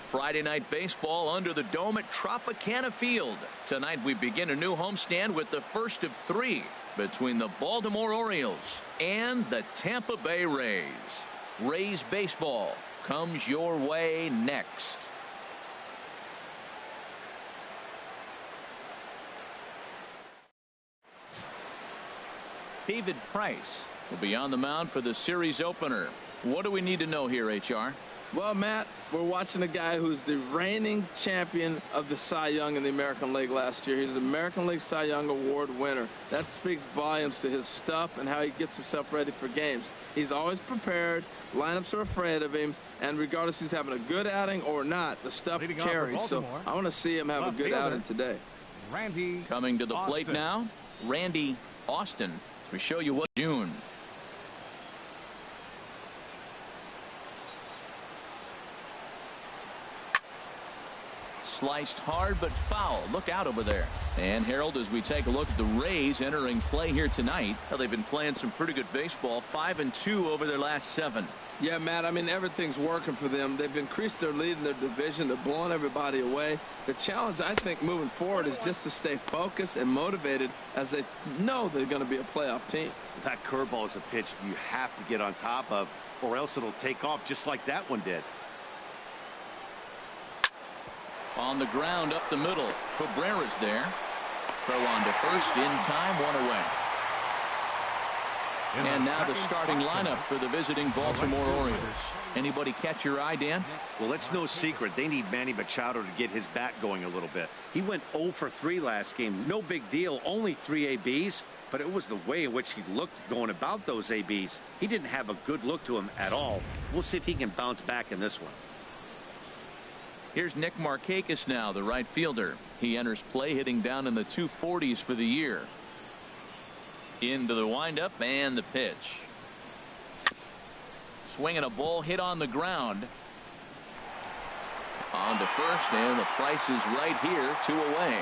Friday night baseball under the dome at Tropicana Field. Tonight we begin a new homestand with the first of 3 between the Baltimore Orioles and the Tampa Bay Rays. Rays baseball comes your way next. David Price will be on the mound for the series opener. What do we need to know here, HR? Well, Matt, we're watching a guy who's the reigning champion of the Cy Young in the American League last year. He's the American League Cy Young Award winner. That speaks volumes to his stuff and how he gets himself ready for games. He's always prepared. Lineups are afraid of him. And regardless if he's having a good outing or not, the stuff carries. So I want to see him have a good outing today. Randy coming to the plate Austin. now, Randy Austin. As we show you what June. Sliced hard but foul. Look out over there. And Harold, as we take a look at the Rays entering play here tonight, well, they've been playing some pretty good baseball, 5-2 over their last 7. Yeah, Matt, I mean, everything's working for them. They've increased their lead in their division. They're blowing everybody away. The challenge, I think, moving forward is just to stay focused and motivated as they know they're going to be a playoff team. That curveball is a pitch you have to get on top of, or else it'll take off just like that one did. On the ground up the middle. Cabrera's there. Throw on to first in time, 1 away. And now the starting lineup for the visiting Baltimore Orioles. Anybody catch your eye, Dan? Well, it's no secret. They need Manny Machado to get his bat going a little bit. He went 0 for 3 last game. No big deal. Only 3 ABs. But it was the way in which he looked going about those ABs. He didn't have a good look to him at all. We'll see if he can bounce back in this one. Here's Nick Markakis now, the right fielder. He enters play hitting down in the 240s for the year. Into the windup and the pitch. Swinging a ball hit on the ground. On to first, and the Price is right here, 2 away.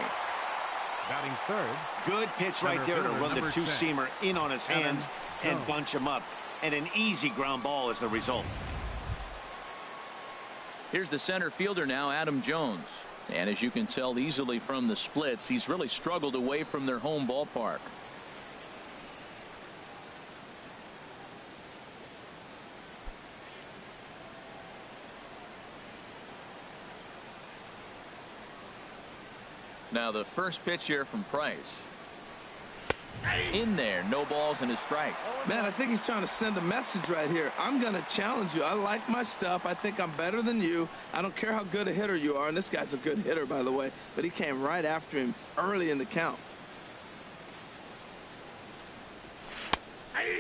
Batting third. Good pitch right there to run the 2-seamer in on his hands and bunch him up. And an easy ground ball is the result. Here's the center fielder now, Adam Jones. And as you can tell easily from the splits, he's really struggled away from their home ballpark. Now the first pitch here from Price. In there, no balls and a strike. Man, I think he's trying to send a message right here. I'm going to challenge you. I like my stuff. I think I'm better than you. I don't care how good a hitter you are. And this guy's a good hitter, by the way. But he came right after him early in the count.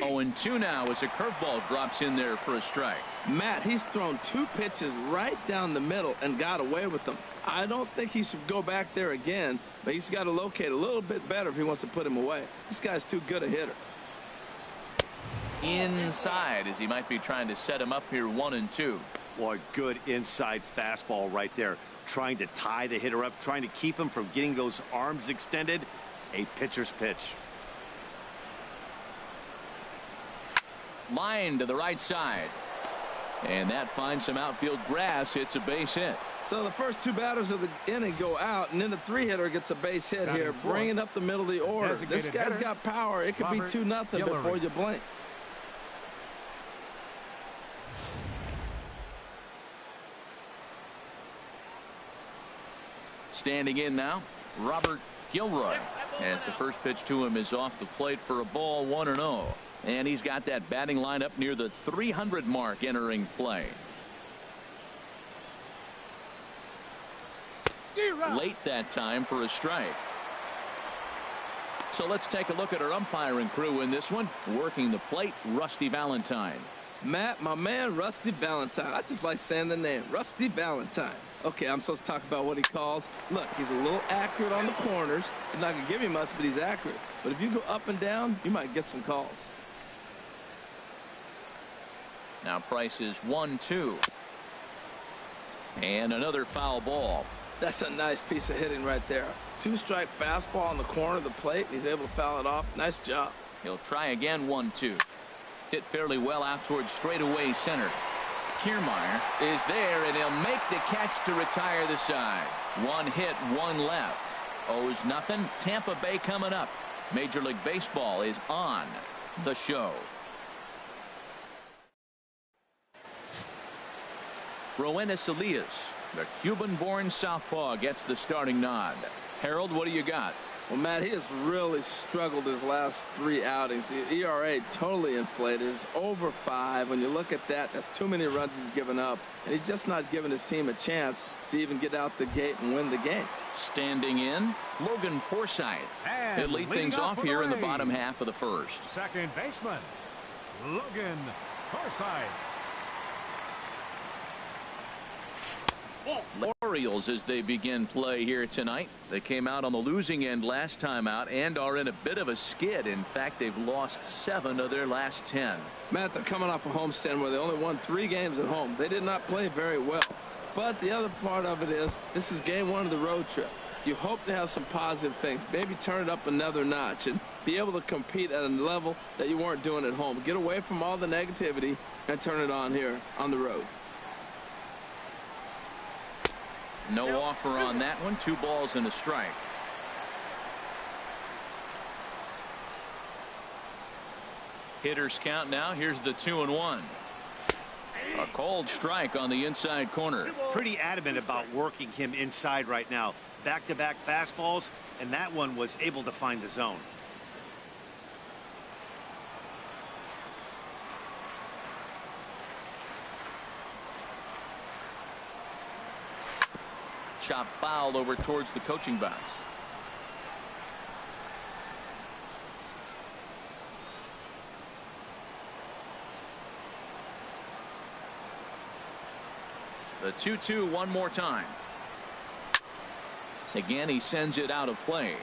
0-2 now as a curveball drops in there for a strike. Matt, he's thrown 2 pitches right down the middle and got away with them. I don't think he should go back there again, but he's got to locate a little bit better if he wants to put him away. This guy's too good a hitter. Inside as he might be trying to set him up here, 1-2. Boy, good inside fastball right there. Trying to tie the hitter up, trying to keep him from getting those arms extended. A pitcher's pitch. Line to the right side. And that finds some outfield grass. It's a base hit. So the first 2 batters of the inning go out, and then the 3-hitter gets a base hit here, bringing up the middle of the order. This guy's got power. It could be 2-0 before you blink. Standing in now, Robert Gilroy, as the first pitch to him is off the plate for a ball, 1-0. And he's got that batting lineup near the 300 mark entering play. Late that time for a strike. So let's take a look at our umpiring crew in this one. Working the plate, Rusty Valentine. Matt, my man, Rusty Valentine. I just like saying the name, Rusty Valentine. Okay, I'm supposed to talk about what he calls. Look, he's a little accurate on the corners. He's not going to give you much, but he's accurate. But if you go up and down, you might get some calls. Now Price is 1-2. And another foul ball. That's a nice piece of hitting right there. 2-strike fastball on the corner of the plate. He's able to foul it off. Nice job. He'll try again. 1-2. Hit fairly well out towards straightaway center. Kiermaier is there, and he'll make the catch to retire the side. One hit, one left. 0-0. Tampa Bay coming up. Major League Baseball is on the show. Roenis Elias, the Cuban-born southpaw, gets the starting nod. Harold, what do you got? Well, Matt, he has really struggled his last 3 outings. The ERA totally inflated. It's over 5. When you look at that, that's too many runs he's given up. And he's just not giving his team a chance to even get out the gate and win the game. Standing in, Logan Forsythe. And He'll lead things off here in the bottom half of the first. Second baseman, Logan Forsythe. Orioles as they begin play here tonight. They came out on the losing end last time out and are in a bit of a skid. In fact, they've lost 7 of their last 10. Matt, they're coming off a homestand where they only won 3 games at home. They did not play very well. But the other part of it is this is game 1 of the road trip. You hope to have some positive things. Maybe turn it up another notch and be able to compete at a level that you weren't doing at home. Get away from all the negativity and turn it on here on the road. No offer on that one. 2 balls and a strike. Hitters count now. Here's the 2-1. A cold strike on the inside corner. Pretty adamant about working him inside right now. Back-to-back fastballs, and that one was able to find the zone. Chop foul over towards the coaching box. The 2-2 one more time. Again, he sends it out of play.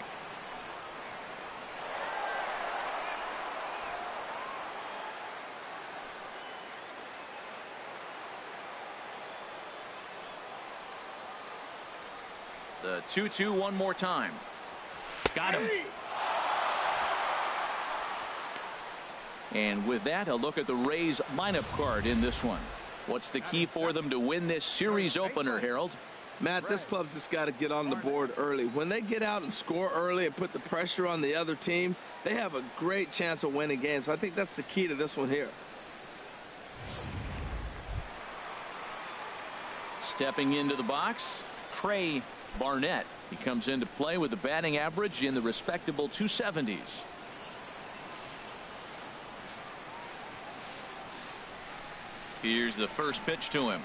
The 2-2 one more time. Got him. And with that, a look at the Rays lineup card in this one. What's the key for them to win this series opener, Harold? Matt, this club's just got to get on the board early. When they get out and score early and put the pressure on the other team, they have a great chance of winning games. I think that's the key to this one here. Stepping into the box, Trey Barnett. He comes into play with a batting average in the respectable 270s. Here's the first pitch to him.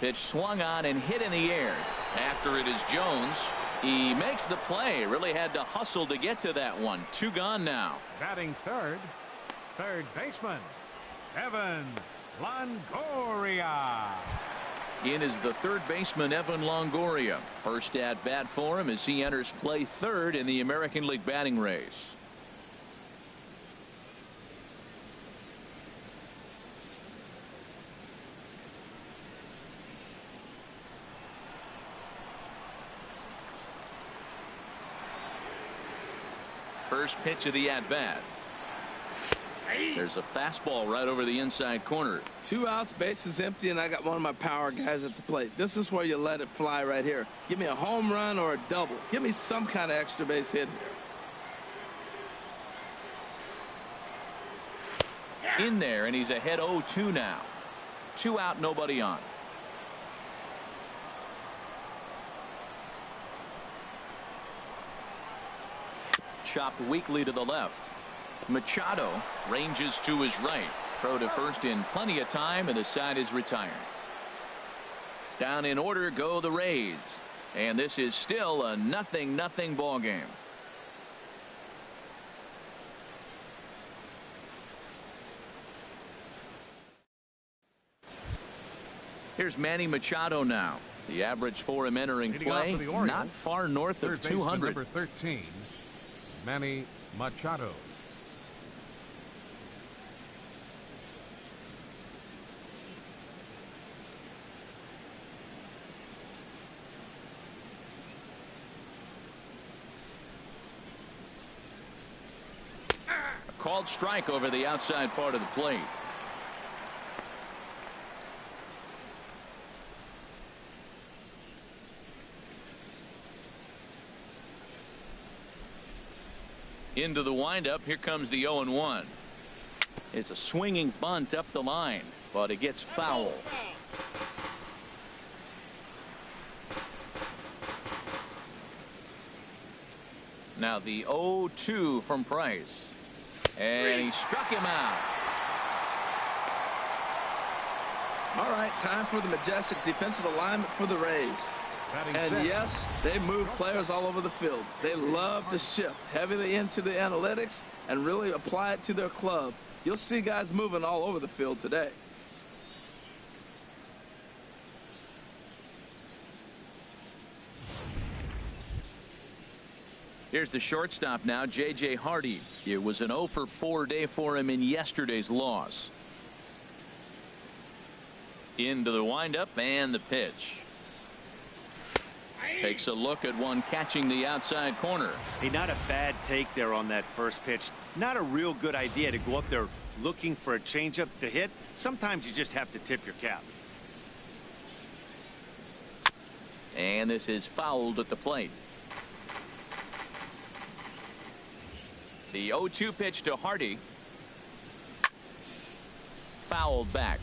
Pitch swung on and hit in the air. After it is Jones. He makes the play. Really had to hustle to get to that one. 2 gone now. Batting third baseman, Evan Longoria. In is the third baseman, Evan Longoria. First at bat for him as he enters play third in the American League batting race. First pitch of the at-bat. There's a fastball right over the inside corner. 2 outs, bases empty, and I got one of my power guys at the plate. This is where you let it fly right here. Give me a home run or a double. Give me some kind of extra base hit here. In there, and he's ahead 0-2 now. 2 out, nobody on. Chopped weakly to the left. Machado ranges to his right. Throw to first in plenty of time, and the side is retired. Down in order go the Rays, and this is still a 0-0 ball game. Here's Manny Machado now. The average for him entering play, not far north of 200. Number 13, Manny Machado. called strike over the outside part of the plate. Into the windup. Here comes the 0-1. It's a swinging bunt up the line, but it gets foul. Now the 0-2 from Price, and he struck him out. All right, time for the majestic defensive alignment for the Rays. And yes, they move players all over the field. They love to shift heavily into the analytics and really apply it to their club. You'll see guys moving all over the field today. Here's the shortstop now, J.J. Hardy. It was an 0-for-4 day for him in yesterday's loss. Into the windup and the pitch. Takes a look at one catching the outside corner. Hey, not a bad take there on that first pitch. Not a real good idea to go up there looking for a changeup to hit. Sometimes you just have to tip your cap. And this is fouled at the plate. The 0-2 pitch to Hardy. Fouled back.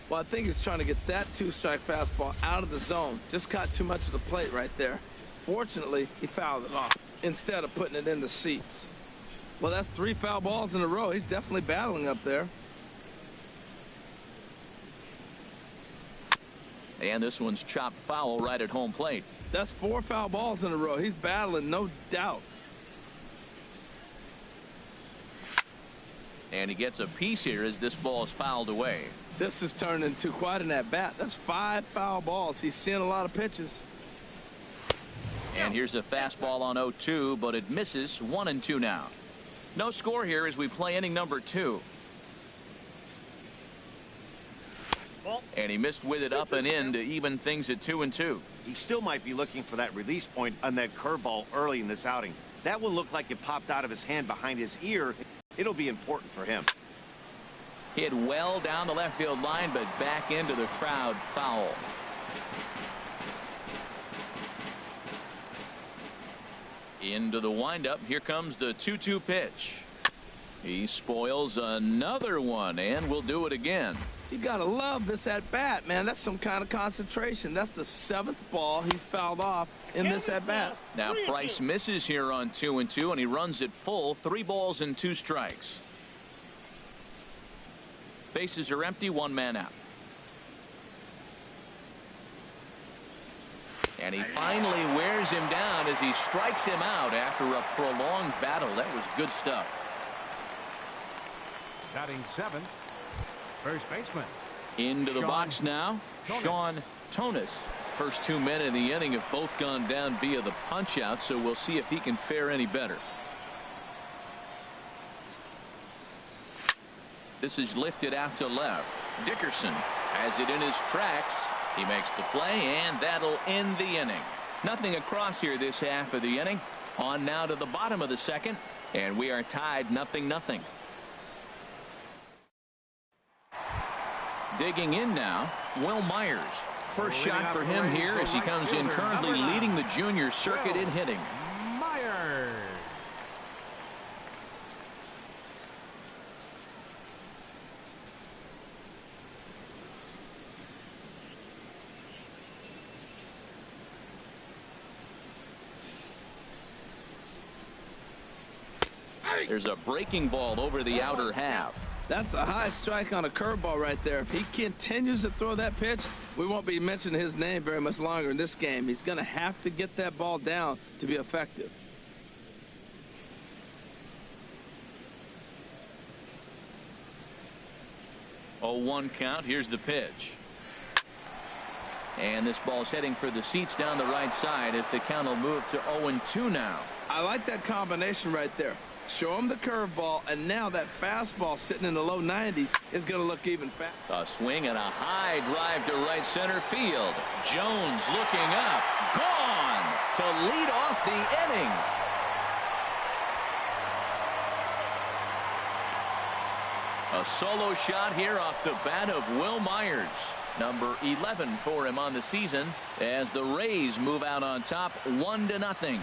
Well, I think he's trying to get that two-strike fastball out of the zone. Just caught too much of the plate right there. Fortunately, he fouled it off instead of putting it in the seats. Well, that's 3 foul balls in a row. He's definitely battling up there. And this one's chopped foul right at home plate. That's 4 foul balls in a row. He's battling, no doubt. And he gets a piece here as this ball is fouled away. This has turned into quite an at-bat. That's 5 foul balls. He's seeing a lot of pitches. And here's a fastball on 0-2, but it misses. 1-2 now. No score here as we play inning number 2. And he missed with it up and in to even things at 2-2. He still might be looking for that release point on that curveball early in this outing. That one looked like it popped out of his hand behind his ear. It'll be important for him. Hit well down the left field line, but back into the crowd. Foul. Into the windup. Here comes the 2-2 pitch. He spoils another one, and will do it again. You gotta love this at bat, man. That's some kind of concentration. That's the 7th ball he's fouled off in this at bat. Now Price misses here on 2-2, and he runs it full. 3 balls and 2 strikes. Bases are empty. 1 man out. And he finally wears him down as he strikes him out after a prolonged battle. That was good stuff. Batting 7th, first baseman. Into the box now, Sean Tonis. First 2 men in the inning have both gone down via the punch out, so we'll see if he can fare any better. This is lifted out to left. Dickerson has it in his tracks. He makes the play, and that'll end the inning. Nothing across here this half of the inning. On now to the bottom of the second, and we are tied 0-0. Digging in now, Will Myers. First shot for him here as he comes in currently leading the junior circuit in hitting. Myers. There's a breaking ball over the outer half. That's a high strike on a curveball right there. If he continues to throw that pitch, we won't be mentioning his name very much longer in this game. He's going to have to get that ball down to be effective. Oh, 1 count. Here's the pitch. And this ball's heading for the seats down the right side as the count will move to 0-2 now. I like that combination right there. Show him the curveball, and now that fastball sitting in the low 90s is going to look even faster. A swing and a high drive to right center field. Jones looking up. Gone to lead off the inning. A solo shot here off the bat of Will Myers. Number 11 for him on the season as the Rays move out on top 1-0.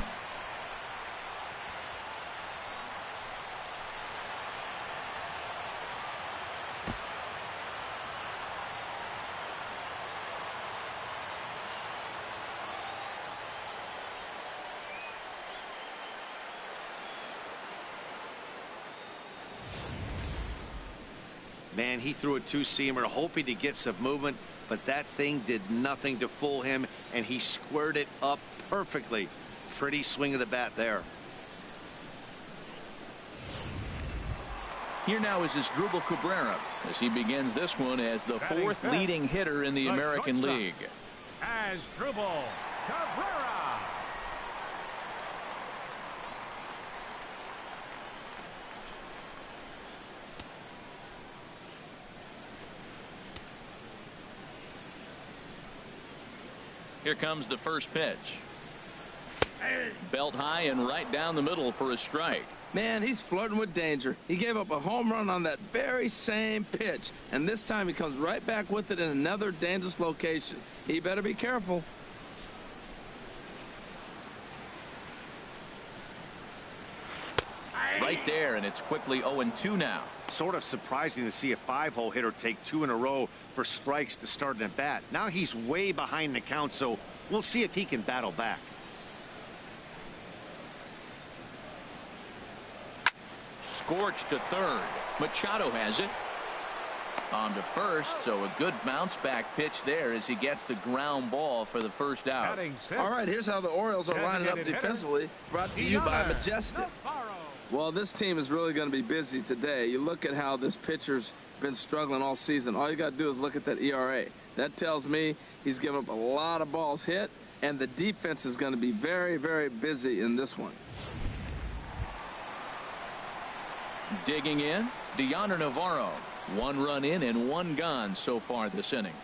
Man, he threw a two-seamer hoping to get some movement, but that thing did nothing to fool him, and he squared it up perfectly. Pretty swing of the bat there. Here now is Asdrubal Cabrera as he begins this one as the fourth leading hitter in the American League. Asdrubal Cabrera. Here comes the first pitch. Belt high and right down the middle for a strike. Man, he's flirting with danger. He gave up a home run on that very same pitch, and this time he comes right back with it in another dangerous location. He better be careful. Right there, and it's quickly 0-2 now. Sort of surprising to see a 5-hole hitter take 2 in a row for strikes to start an at bat. Now he's way behind the count, so we'll see if he can battle back. Scorched to third. Machado has it. On to first, so a good bounce back pitch there as he gets the ground ball for the first out. All right, here's how the Orioles are lining up defensively. Brought to you by Majestic. Well, this team is really going to be busy today. You look at how this pitcher's been struggling all season. All you got to do is look at that ERA. That tells me he's given up a lot of balls hit, and the defense is going to be very, very busy in this one. Digging in, Deoner Navarro. 1 run in and 1 gone so far this inning.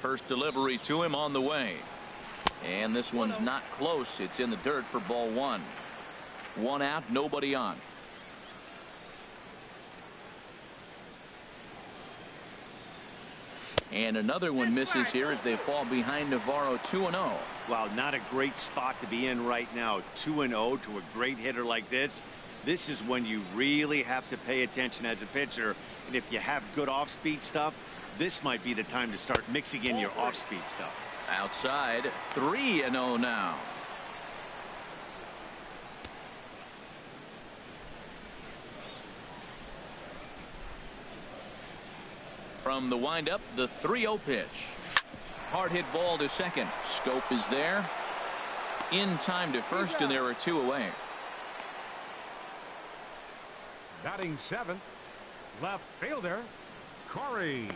First delivery to him on the way. And this one's not close. It's in the dirt for ball 1. 1 out, nobody on. And another one misses here as they fall behind Navarro 2-0. Wow, not a great spot to be in right now. 2-0 to a great hitter like this. This is when you really have to pay attention as a pitcher. And if you have good off-speed stuff, this might be the time to start mixing in your off-speed stuff. Outside, 3-0 now. From the windup, the 3-0 pitch. Hard hit ball to second. Scope is there. In time to first, and there are 2 away. Batting 7th, left fielder Corey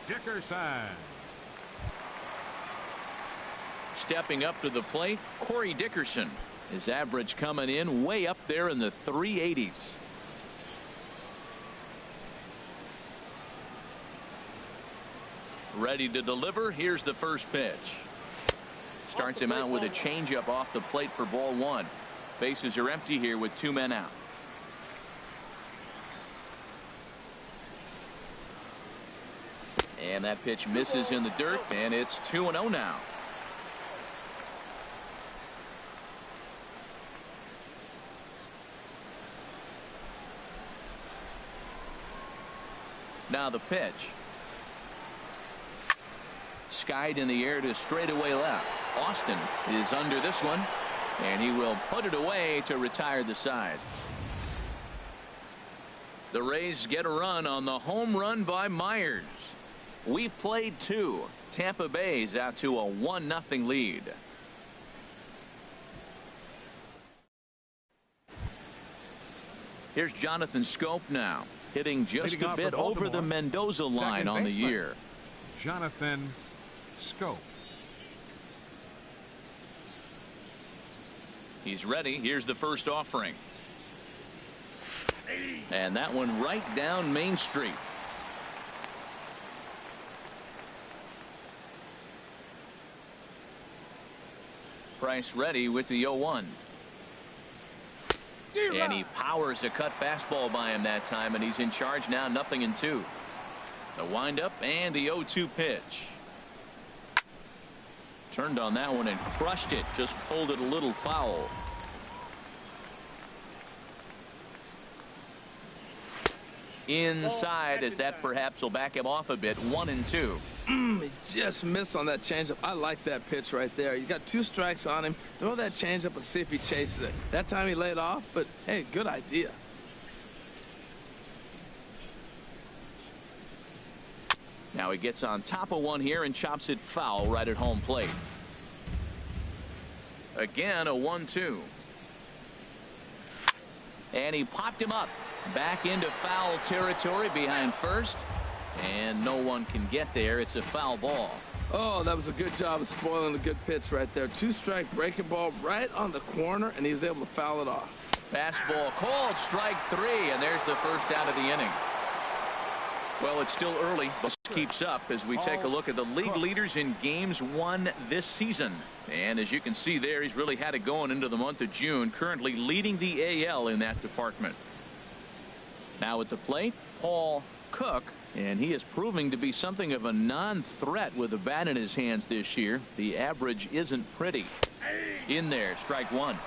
Dickerson. Stepping up to the plate, Corey Dickerson. His average coming in way up there in the 380s. Ready to deliver. Here's the first pitch. Starts him out with a changeup off the plate for ball 1. Bases are empty here with 2 men out. And that pitch misses in the dirt, and it's 2-0 now. Now the pitch. Skied in the air to straightaway left. Austin is under this one, and he will put it away to retire the side. The Rays get a run on the home run by Myers. We've played 2. Tampa Bay's out to a 1-0 lead. Here's Jonathan Scope now, hitting just a bit over the Mendoza line on the year. Jonathan Scope. He's ready. Here's the first offering. And that one right down Main Street. Price ready with the 0-1. And he powers a cut fastball by him that time, and he's in charge now, 0-2. The windup and the 0-2 pitch. Turned on that one and crushed it. Just pulled it a little foul. Inside, as that perhaps will back him off a bit. 1-2. He just missed on that changeup. I like that pitch right there. You got 2 strikes on him. Throw that changeup and see if he chases it. That time he laid off, but hey, good idea. Now he gets on top of one here and chops it foul right at home plate. Again, a 1-2. And he popped him up. Back into foul territory behind first. And no one can get there. It's a foul ball. Oh, that was a good job of spoiling a good pitch right there. 2-strike breaking ball right on the corner, and he was able to foul it off. Fastball called, strike 3, and there's the first out of the inning. Well, it's still early, but keeps up as we take a look at the league leaders in games won this season. And as you can see there, he's really had it going into the month of June, currently leading the AL in that department. Now at the plate, Paul Cook, and he is proving to be something of a non-threat with a bat in his hands this year. The average isn't pretty. In there, strike 1.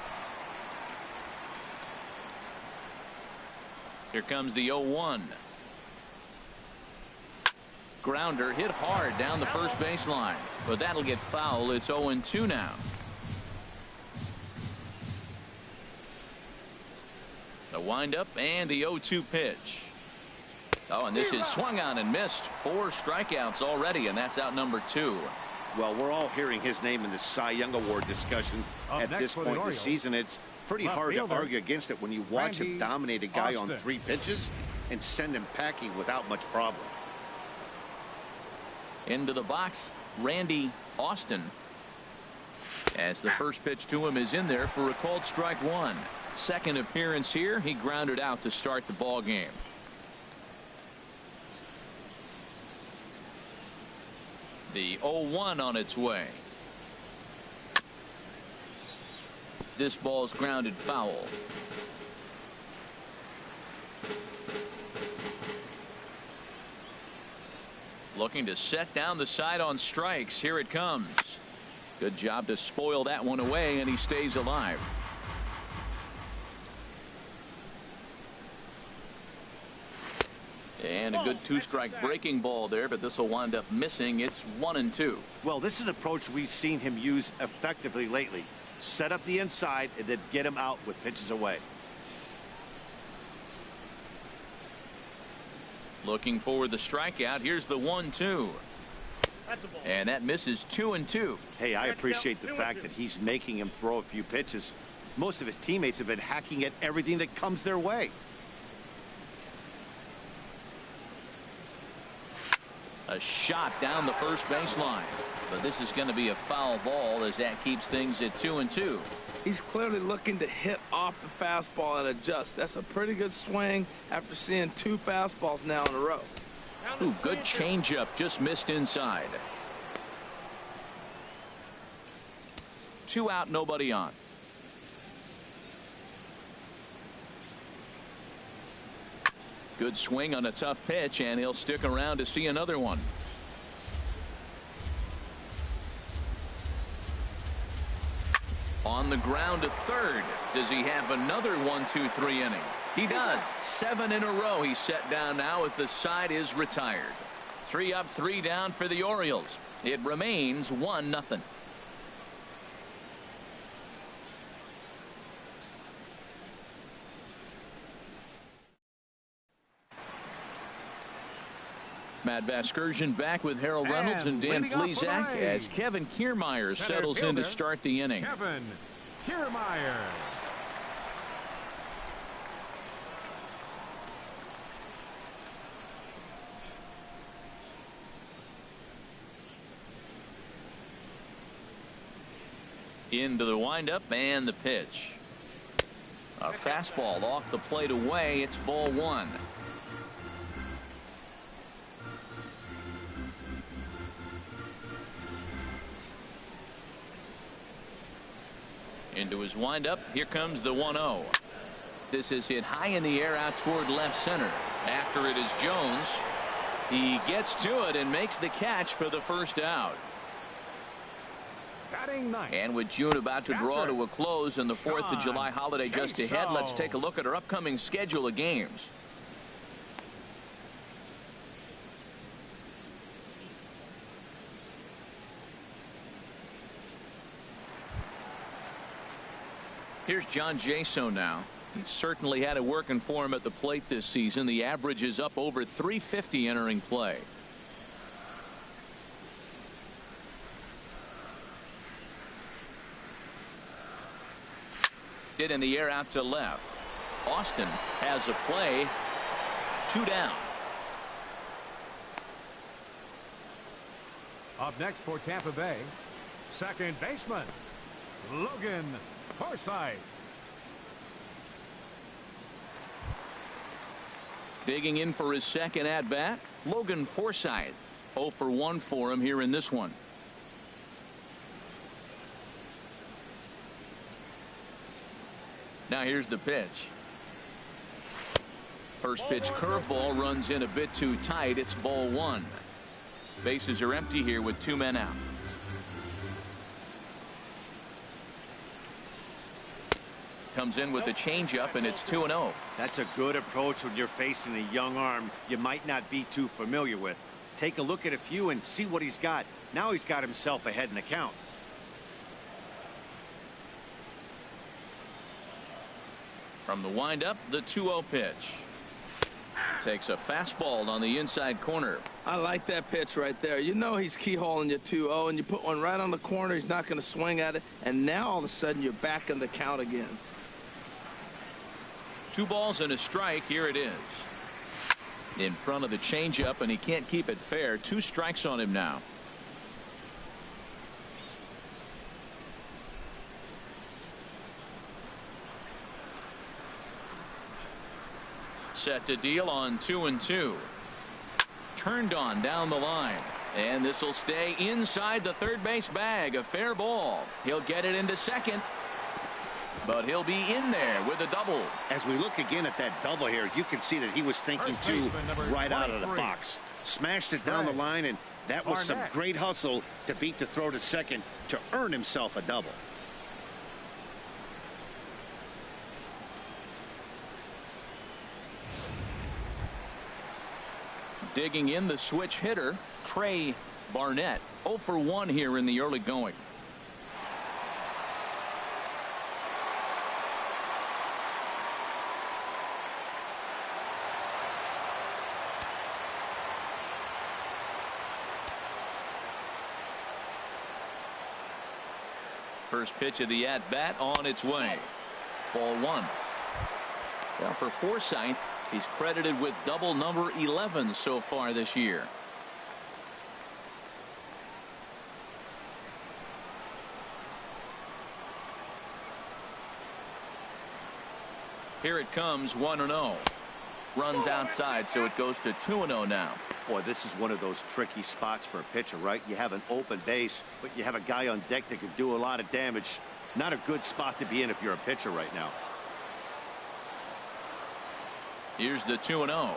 Here comes the 0-1. Grounder hit hard down the first baseline, but that'll get foul. It's 0-2 now. The windup and the 0-2 pitch. Oh, and this is swung on and missed. 4 strikeouts already, and that's out number 2. Well, we're all hearing his name in the Cy Young Award discussion at this point in the season. It's pretty hard to argue against it when you watch him dominate a guy on 3 pitches and send him packing without much problem. Into the box, Randy Austin, as the first pitch to him is in there for a called strike 1. Second appearance here. He grounded out to start the ball game. The 0-1 on its way. This ball's grounded foul. Looking to set down the side on strikes. Here it comes. Good job to spoil that one away, and he stays alive. And a good 2-strike breaking ball there, but this will wind up missing. It's 1-2. Well, this is an approach we've seen him use effectively lately. Set up the inside and then get him out with pitches away. Looking for the strikeout. Here's the 1-2. And that misses 2-2. Hey, I appreciate the fact that he's making him throw a few pitches. Most of his teammates have been hacking at everything that comes their way. A shot down the first baseline, but this is going to be a foul ball as that keeps things at 2-2. He's clearly looking to hit off the fastball and adjust. That's a pretty good swing after seeing 2 fastballs now in a row. Ooh, good changeup, just missed inside. 2 out, nobody on. Good swing on a tough pitch, and he'll stick around to see another one. On the ground to third. Does he have another 1-2-3 inning? He does. 7 in a row he's set down now as the side is retired. 3 up, 3 down for the Orioles. It remains 1-0. Matt Vasgersian back with Harold Reynolds and Dan Plesac as Kevin Kiermaier settles in to start the inning. Kevin Kiermaier. Into the windup and the pitch. A fastball off the plate away. It's ball 1. Into his windup. Here comes the 1-0. This is hit high in the air out toward left center. After it is Jones. He gets to it and makes the catch for the first out. And with June about to draw to a close and the 4th of July holiday just ahead, let's take a look at our upcoming schedule of games. Here's John Jaso now. He certainly had it working for him at the plate this season. The average is up over 350 entering play. Hit in the air out to left. Austin has a play. 2 down. Up next for Tampa Bay, second baseman Logan Forsythe. Digging in for his second at bat, Logan Forsythe. 0 for 1 for him here in this one. Now here's the pitch. First pitch curveball runs in a bit too tight. It's ball 1. Bases are empty here with 2 men out. Comes in with the changeup, and it's 2-0. That's a good approach when you're facing a young arm you might not be too familiar with. Take a look at a few and see what he's got. Now he's got himself ahead in the count. From the windup, the 2-0 pitch. Takes a fastball on the inside corner. I like that pitch right there. You know he's keyholing your 2-0, and you put one right on the corner. He's not going to swing at it, and now all of a sudden you're back in the count again. 2 balls and a strike. Here it is. In front of the changeup, and he can't keep it fair. 2 strikes on him now. Set to deal on 2-2. Turned on down the line. And this will stay inside the third base bag. A fair ball. He'll get it into second. But he'll be in there with a double. As we look again at that double here, you can see that he was thinking too right out of the box. Smashed it down the line, and that was some great hustle to beat the throw to second to earn himself a double. Digging in, the switch hitter, Trey Barnett. 0 for 1 here in the early going. First pitch of the at-bat on its way. Ball 1. Well, for Forsythe, he's credited with double number 11 so far this year. Here it comes, 1-0. Runs outside, so it goes to 2-0 now. Boy, this is one of those tricky spots for a pitcher, right? You have an open base, but you have a guy on deck that can do a lot of damage. Not a good spot to be in if you're a pitcher right now. Here's the 2-0.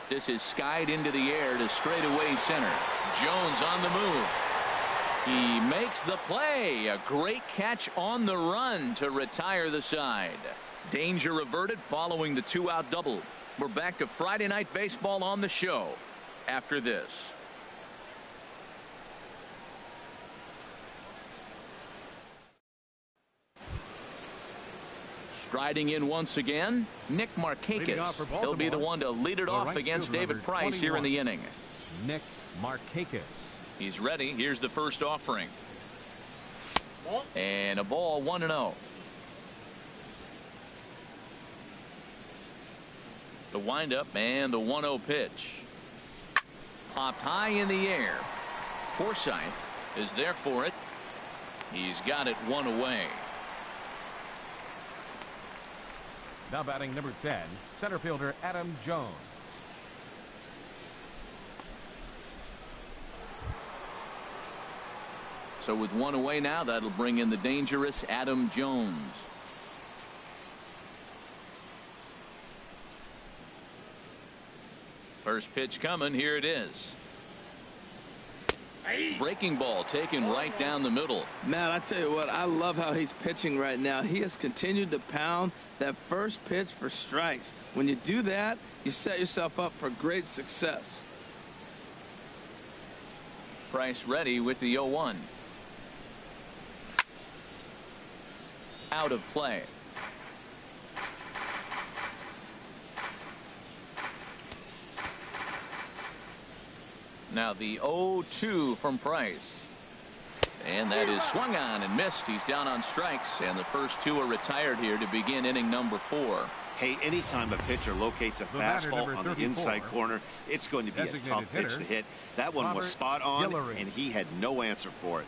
This is skied into the air to straightaway center. Jones on the move. He makes the play. A great catch on the run to retire the side. Danger averted following the 2-out double. We're back to Friday Night Baseball on the show after this. Striding in once again, Nick Markakis. He'll be the one to lead it off against David Price here in the inning. Nick Markakis. He's ready. Here's the first offering. And a ball, 1-0. The windup and the 1-0 pitch. Popped high in the air. Forsythe is there for it. He's got it 1 away. Now batting number 10, center fielder Adam Jones. So with one away now, that'll bring in the dangerous Adam Jones. First pitch coming. Here it is. Breaking ball taken right down the middle. Man, I tell you what, I love how he's pitching right now. He has continued to pound that first pitch for strikes. When you do that, you set yourself up for great success. Price ready with the 0-1. Out of play. Now the 0-2 from Price. And that is swung on and missed. He's down on strikes, and the first two are retired here to begin inning number 4. Hey, anytime a pitcher locates a fastball on the inside corner, it's going to be a tough pitch to hit. That one was spot on, and he had no answer for it.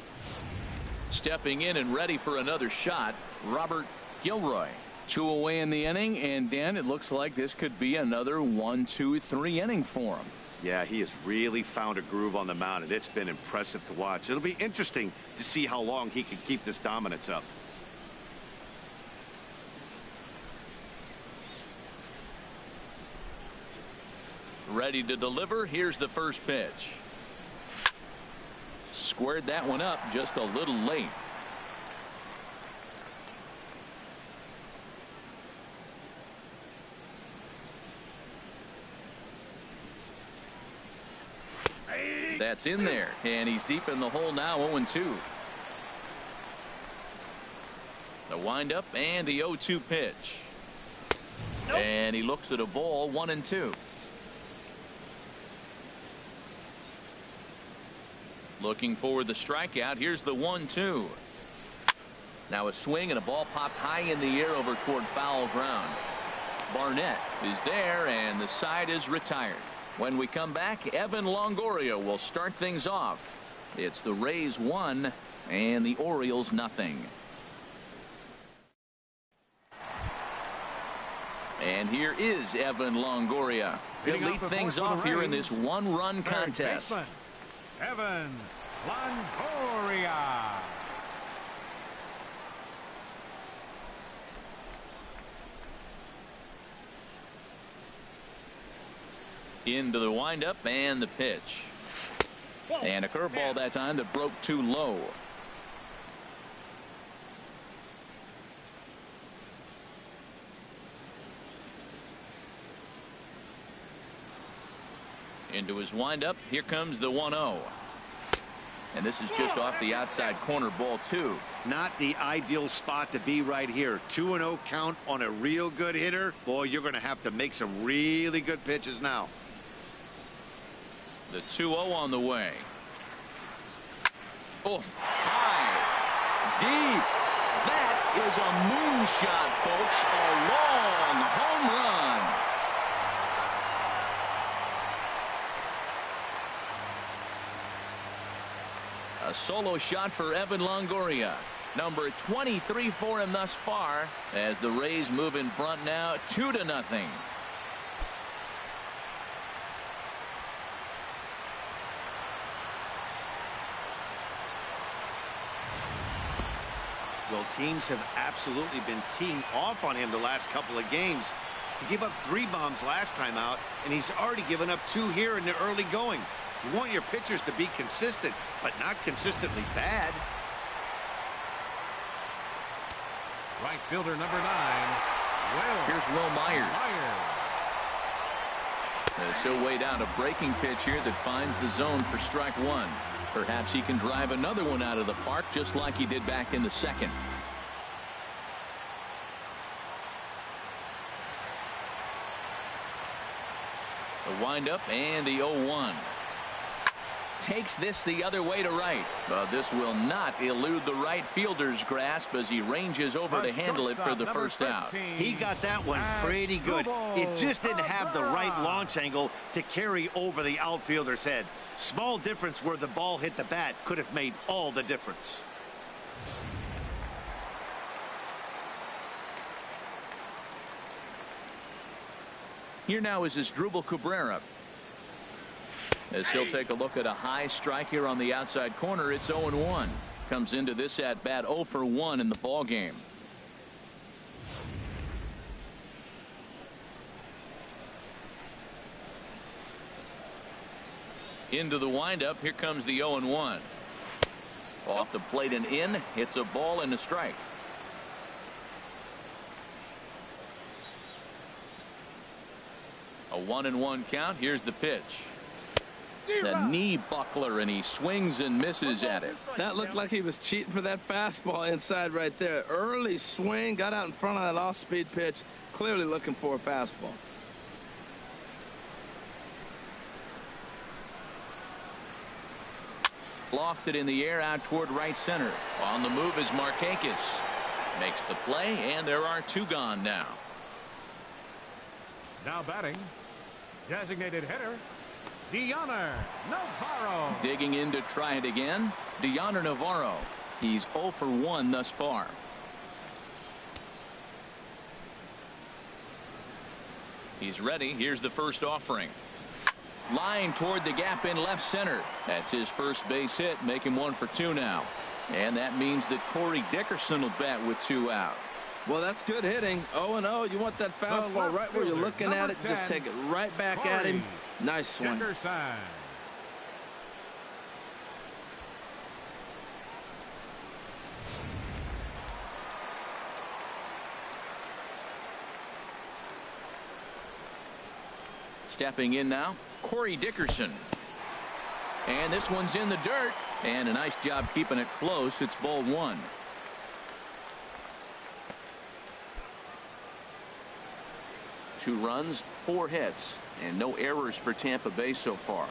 Stepping in and ready for another shot, Robert Gilroy. 2 away in the inning, and Dan, it looks like this could be another 1-2-3 inning for him. Yeah, he has really found a groove on the mound, and it's been impressive to watch. It'll be interesting to see how long he can keep this dominance up. Ready to deliver. Here's the first pitch. Squared that one up just a little late. That's in there, and he's deep in the hole now. 0-2. The windup and the 0-2 pitch. Nope. And he looks at a ball. 1-2. Looking for the strikeout. Here's the 1-2. Now a swing and a ball popped high in the air over toward foul ground. Barnett is there, and the side is retired. When we come back, Evan Longoria will start things off. It's the Rays 1 and the Orioles nothing. And here is Evan Longoria. He'll lead things off here in this one-run contest. Evan Longoria. Into the windup and the pitch. And a curveball that time that broke too low. Into his windup. Here comes the 1-0. And this is just off the outside corner, ball 2. Not the ideal spot to be right here. 2-0 count on a real good hitter. Boy, you're going to have to make some really good pitches now. The 2-0 on the way. Oh, high, deep. That is a moonshot, folks. A long home run. A solo shot for Evan Longoria. Number 23 for him thus far, as the Rays move in front now 2-0. Well, teams have absolutely been teeing off on him the last couple of games. He gave up 3 bombs last time out, and he's already given up 2 here in the early going. You want your pitchers to be consistent, but not consistently bad. Right fielder number 9. Here's Will Myers. He'll wait out a breaking pitch here that finds the zone for strike 1. Perhaps he can drive another one out of the park just like he did back in the second. The windup and the 0-1. Takes this the other way to right, but this will not elude the right fielder's grasp as he ranges over to handle it for the first out. He got that one pretty good. It just didn't have the right launch angle to carry over the outfielder's head. Small difference where the ball hit the bat could have made all the difference. Here now is Asdrubal Cabrera. As he'll take a look at a high strike here on the outside corner. It's 0-1. comes into this at bat 0 for 1 in the ball game. Into the windup. Here comes the 0-1. Off the plate and in. It's a ball and a strike. A 1-1 count. Here's the pitch. The knee buckler, and he swings and misses at it. That looked like he was cheating for that fastball inside right there. Early swing, got out in front of that off-speed pitch, clearly looking for a fastball. Lofted in the air out toward right center. On the move is Markakis. Makes the play, and there are 2 gone now. Now batting, designated hitter, Dioner Navarro. Digging in to try it again, Dioner Navarro. He's 0 for 1 thus far. He's ready. Here's the first offering. Line toward the gap in left center. That's his first base hit. Make him 1 for 2 now. And that means that Corey Dickerson will bat with 2 out. Well, that's good hitting. 0-0. You want that fastball right where you're looking at it. Just take it right back at him. Nice swing. Dickerson. Stepping in now, Corey Dickerson. And this one's in the dirt. And a nice job keeping it close. It's ball 1. Two runs, 4 hits, and no errors for Tampa Bay so far.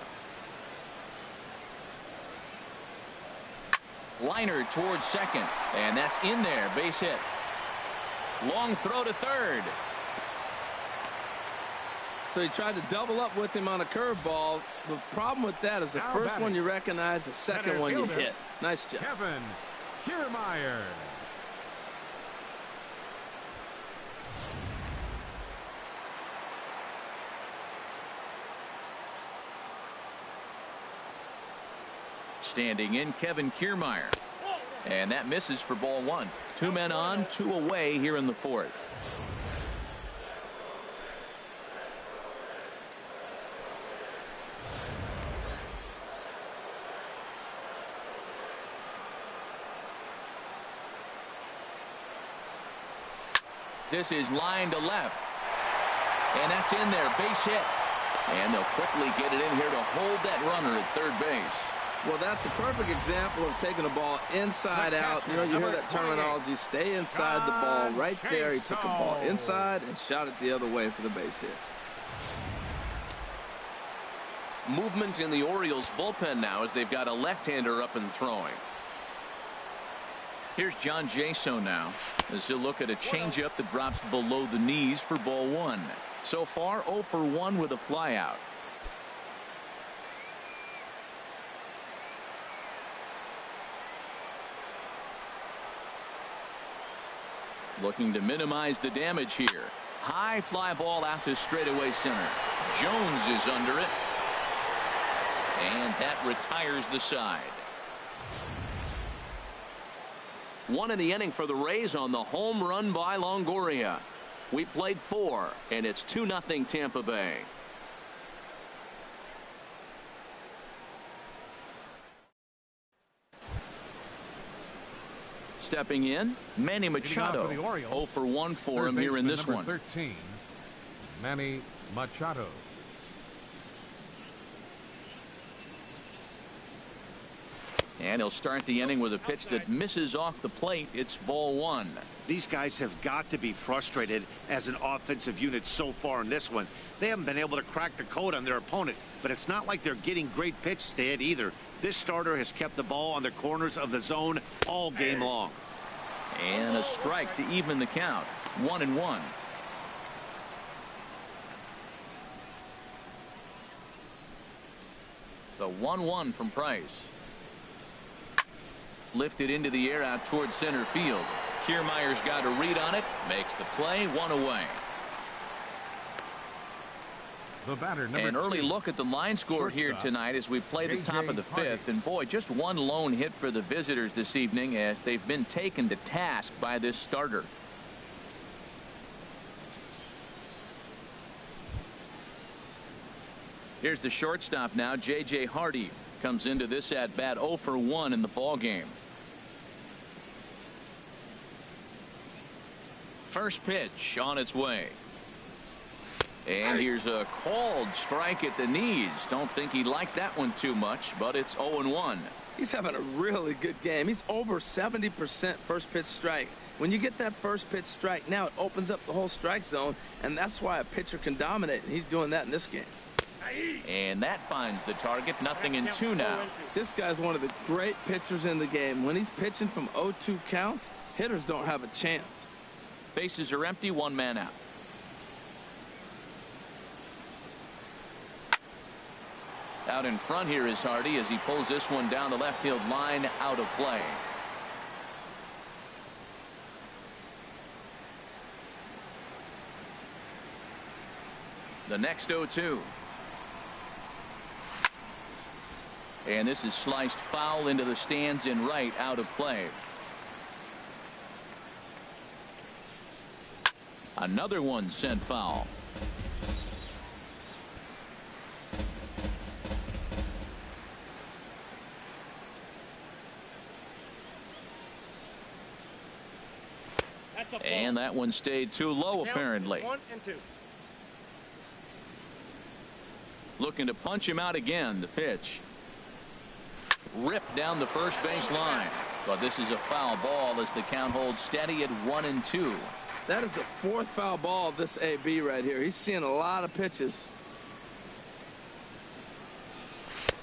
Liner towards second, and that's in there. Base hit. Long throw to third. So he tried to double up with him on a curveball. The problem with that is the first one you recognize, the second one you hit. Nice job. Kevin Kiermaier. Standing in, Kevin Kiermaier. And that misses for ball 1. 2 men on, 2 away here in the 4th. This is line to left. And that's in there. Base hit. And they'll quickly get it in here to hold that runner at third base. Well, that's a perfect example of taking a ball inside out. You know, you hear that terminology, stay inside the ball. Right there, he took a ball inside and shot it the other way for the base hit. Movement in the Orioles bullpen now as they've got a left-hander up and throwing. Here's John Jaso now as he'll look at a changeup that drops below the knees for ball 1. So far 0 for 1 with a flyout. Looking to minimize the damage here. High fly ball out to straightaway center. Jones is under it. And that retires the side. 1 in the inning for the Rays on the home run by Longoria. We played 4, and it's 2-0 Tampa Bay. Stepping in, Manny Machado. 0 for 1 for him here in this one. 13, Manny Machado. And he'll start the inning with a pitch that misses off the plate. It's ball 1. These guys have got to be frustrated as an offensive unit so far in this one. They haven't been able to crack the code on their opponent, but it's not like they're getting great pitches to hit either. This starter has kept the ball on the corners of the zone all game long. And a strike to even the count. 1-1. The 1-1 from Price. Lifted into the air out towards center field. Kiermaier's got a read on it. Makes the play. 1 away. The batter, number An early 2. look at the line score here tonight as we play the top of the 5th. And boy, just one lone hit for the visitors this evening as they've been taken to task by this starter. Here's the shortstop now. J.J. Hardy comes into this at bat 0 for 1 in the ball game. First pitch on its way. And here's a called strike at the knees. Don't think he liked that one too much, but it's 0-1. He's having a really good game. He's over 70% first pitch strike. When you get that first pitch strike, now it opens up the whole strike zone, and that's why a pitcher can dominate, and he's doing that in this game. And that finds the target. 0-2 now. This guy's one of the great pitchers in the game. When he's pitching from 0-2 counts, hitters don't have a chance. Bases are empty, 1 man out. Out in front here is Hardy as he pulls this one down the left field line, out of play. The next 0-2. And this is sliced foul into the stands in right, out of play. Another one sent foul. And that one stayed too low, apparently. 1 and 2. Looking to punch him out again. The pitch. Ripped down the first base line. But this is a foul ball as the count holds steady at 1-2. That is the 4th foul ball of this AB right here. He's seeing a lot of pitches.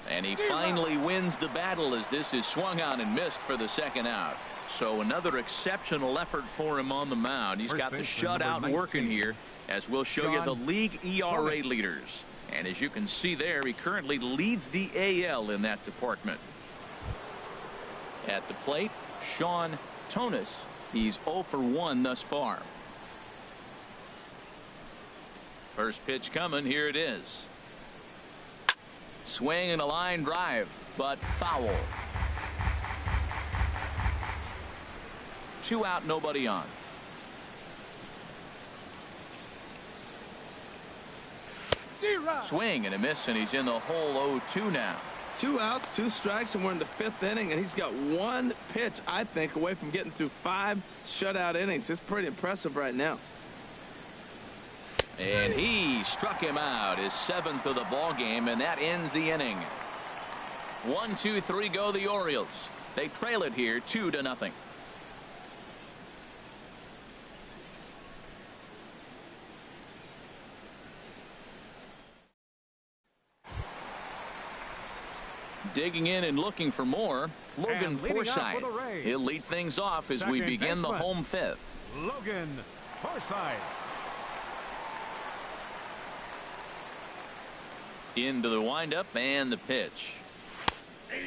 And he finally wins the battle as this is swung on and missed for the second out. So another exceptional effort for him on the mound. He's got the shutout working here, as we'll show you the league ERA leaders. And as you can see there, he currently leads the AL in that department. At the plate, Sean Tonis. He's 0 for 1 thus far. First pitch coming. Here it is. Swing and a line drive, but foul. 2 out, nobody on. Swing and a miss, and he's in the hole. 0-2 now. 2 outs, 2 strikes, and we're in the 5th inning, and he's got 1 pitch, I think, away from getting through 5 shutout innings. It's pretty impressive right now. And he struck him out, his 7th of the ball game, and that ends the inning. 1, 2, 3 go the Orioles. They trail it here 2-0. Digging in and looking for more, Logan Forsythe. He'll lead things off as we begin the home 5th. Logan Forsythe. Into the windup and the pitch.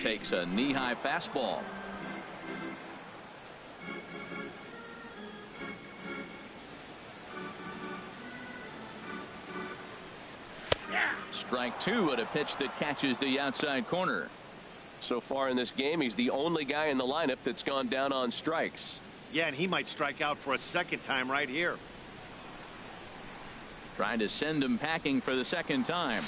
Takes a knee-high fastball. Strike 2 at a pitch that catches the outside corner. So far in this game, he's the only guy in the lineup that's gone down on strikes. Yeah, and he might strike out for a second time right here. Trying to send him packing for the second time.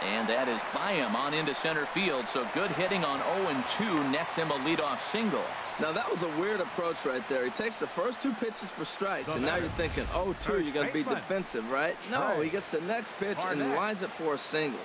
And that is by him on into center field. So good hitting on 0-2 nets him a leadoff single. Now that was a weird approach right there. He takes the first 2 pitches for strikes, and now you're thinking, 0-2, you got to be defensive, right? No, he gets the next pitch and lines it for a single.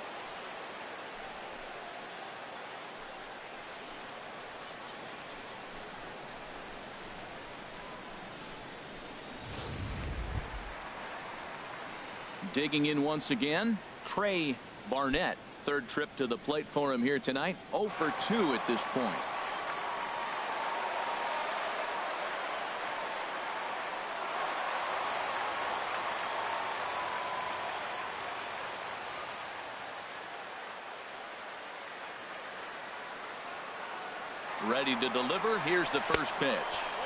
Digging in once again, Trey Barnett. 3rd trip to the plate for him here tonight. 0 for 2 at this point. Ready to deliver. Here's the first pitch.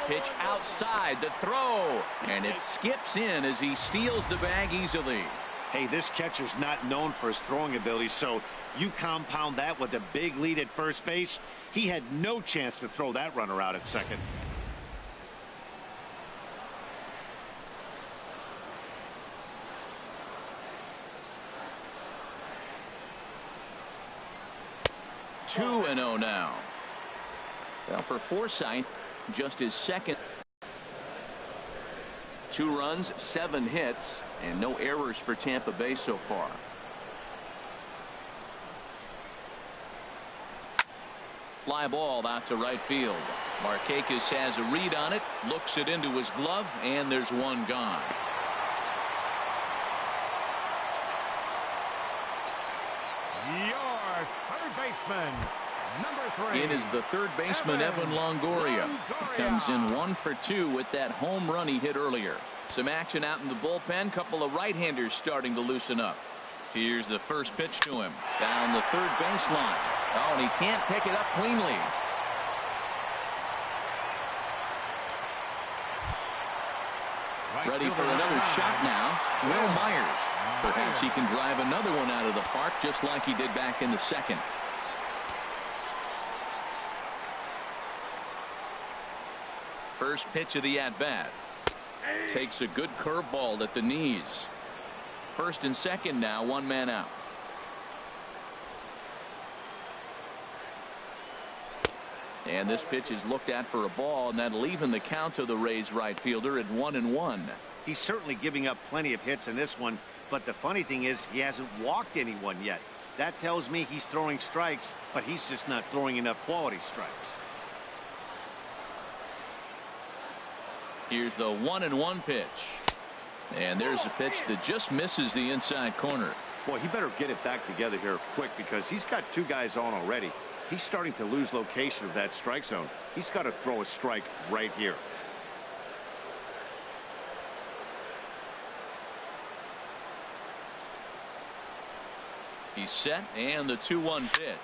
Pitch outside, the throw, and it skips in as he steals the bag easily. Hey, this catcher's not known for his throwing ability, so you compound that with a big lead at first base. He had no chance to throw that runner out at second. Two and 0 now. Well, for Forsythe, just his second. 2 runs, 7 hits, and no errors for Tampa Bay so far. Fly ball out to right field. Markakis has a read on it, looks it into his glove, and there's one gone. Your third baseman, number 3. In is the third baseman, Evan Longoria. Comes in 1 for 2 with that home run he hit earlier. Some action out in the bullpen. Couple of right-handers starting to loosen up. Here's the first pitch to him. Down the third baseline. Oh, and he can't pick it up cleanly. Ready for another shot now. Will Myers. Perhaps he can drive another one out of the park just like he did back in the second. First pitch of the at-bat. Takes a good curveball at the knees. First and second now, 1 man out. And this pitch is looked at for a ball, and that'll even the count of the Rays right fielder at 1-1. He's certainly giving up plenty of hits in this one, but the funny thing is he hasn't walked anyone yet. That tells me he's throwing strikes, but he's just not throwing enough quality strikes. Here's the 1-1 pitch. And there's a pitch that just misses the inside corner. Boy, he better get it back together here quick because he's got 2 guys on already. He's starting to lose location of that strike zone. He's got to throw a strike right here. He's set, and the 2-1 pitch.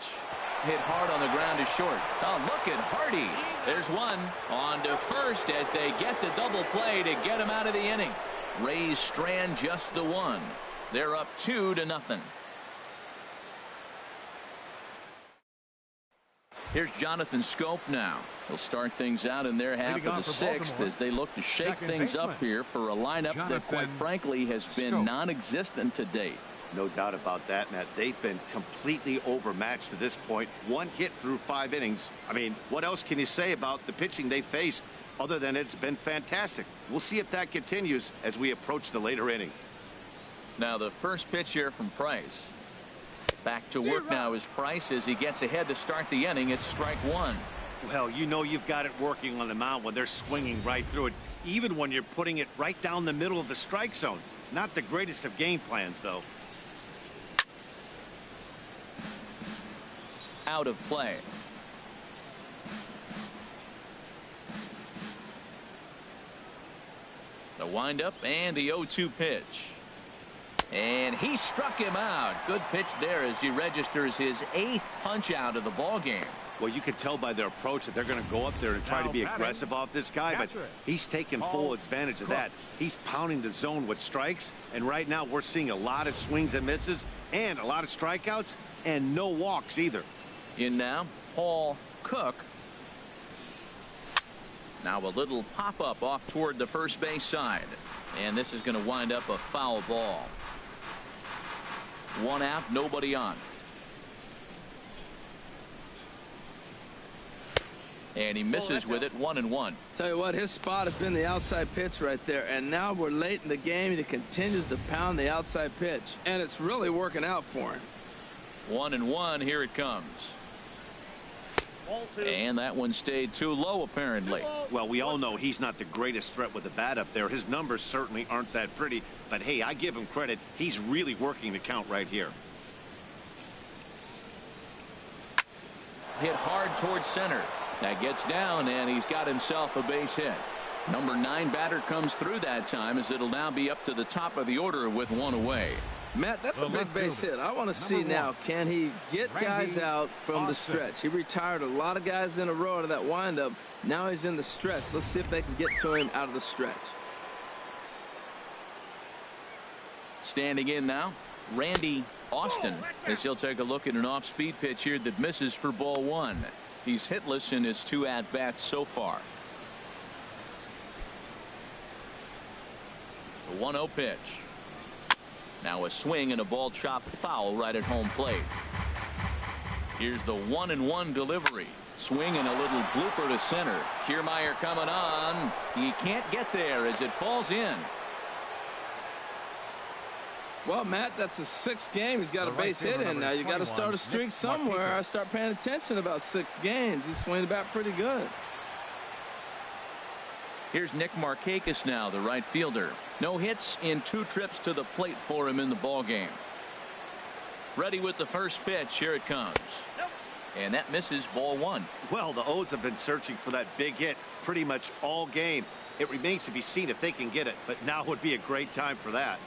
Hit hard on the ground is short. Oh, look at Hardy. There's one. On to first as they get the double play to get him out of the inning. Rays strand just the 1. They're up 2-0. Here's Jonathan Scope now. He'll start things out in their half of the 6th as they look to shake things up here for a lineup that, quite frankly, has been non-existent to date. No doubt about that, Matt. They've been completely overmatched to this point. 1 hit through 5 innings. I mean, what else can you say about the pitching they face other than it's been fantastic? We'll see if that continues as we approach the later inning. Now the first pitch here from Price. Back to work now is Price as he gets ahead to start the inning. It's strike 1. Well, you know you've got it working on the mound when they're swinging right through it, even when you're putting it right down the middle of the strike zone. Not the greatest of game plans, though. Out of play. The windup and the 0-2 pitch. And he struck him out. Good pitch there as he registers his 8th punch out of the ball game. Well, you can tell by their approach that they're going to go up there and try to be aggressive off this guy, but he's taking full advantage of that. He's pounding the zone with strikes, and right now we're seeing a lot of swings and misses and a lot of strikeouts and no walks either. In now, Paul Cook. Now a little pop-up off toward the first base side. And this is going to wind up a foul ball. 1 out, nobody on. And he misses with it, 1-1. Tell you what, his spot has been the outside pitch right there. And now we're late in the game. He continues to pound the outside pitch. And it's really working out for him. 1-1, here it comes. And that one stayed too low, apparently. Well, we all know he's not the greatest threat with the bat up there. His numbers certainly aren't that pretty. But, hey, I give him credit. He's really working the count right here. Hit hard towards center. That gets down, and he's got himself a base hit. Number 9 batter comes through that time as it'll now be up to the top of the order with 1 away. Matt, that's a big base hit. I want to see now, can he get guys out from the stretch? He retired a lot of guys in a row out of that windup. Now he's in the stretch. Let's see if they can get to him out of the stretch. Standing in now, Randy Austin, as he'll take a look at an off-speed pitch here that misses for ball one. He's hitless in his 2 at-bats so far. The 1-0 pitch. Now a swing and a ball chopped foul right at home plate. Here's the 1-1 delivery. Swing and a little blooper to center. Kiermaier coming on. He can't get there as it falls in. Well, Matt, that's his 6th game. He's got a base hit in now. You got to start a streak somewhere. I start paying attention about 6 games. He's swinging the bat pretty good. Here's Nick Markakis now, the right fielder. No hits in 2 trips to the plate for him in the ball game. Ready with the first pitch. Here it comes. And that misses ball one. Well, the O's have been searching for that big hit pretty much all game. It remains to be seen if they can get it, but now would be a great time for that.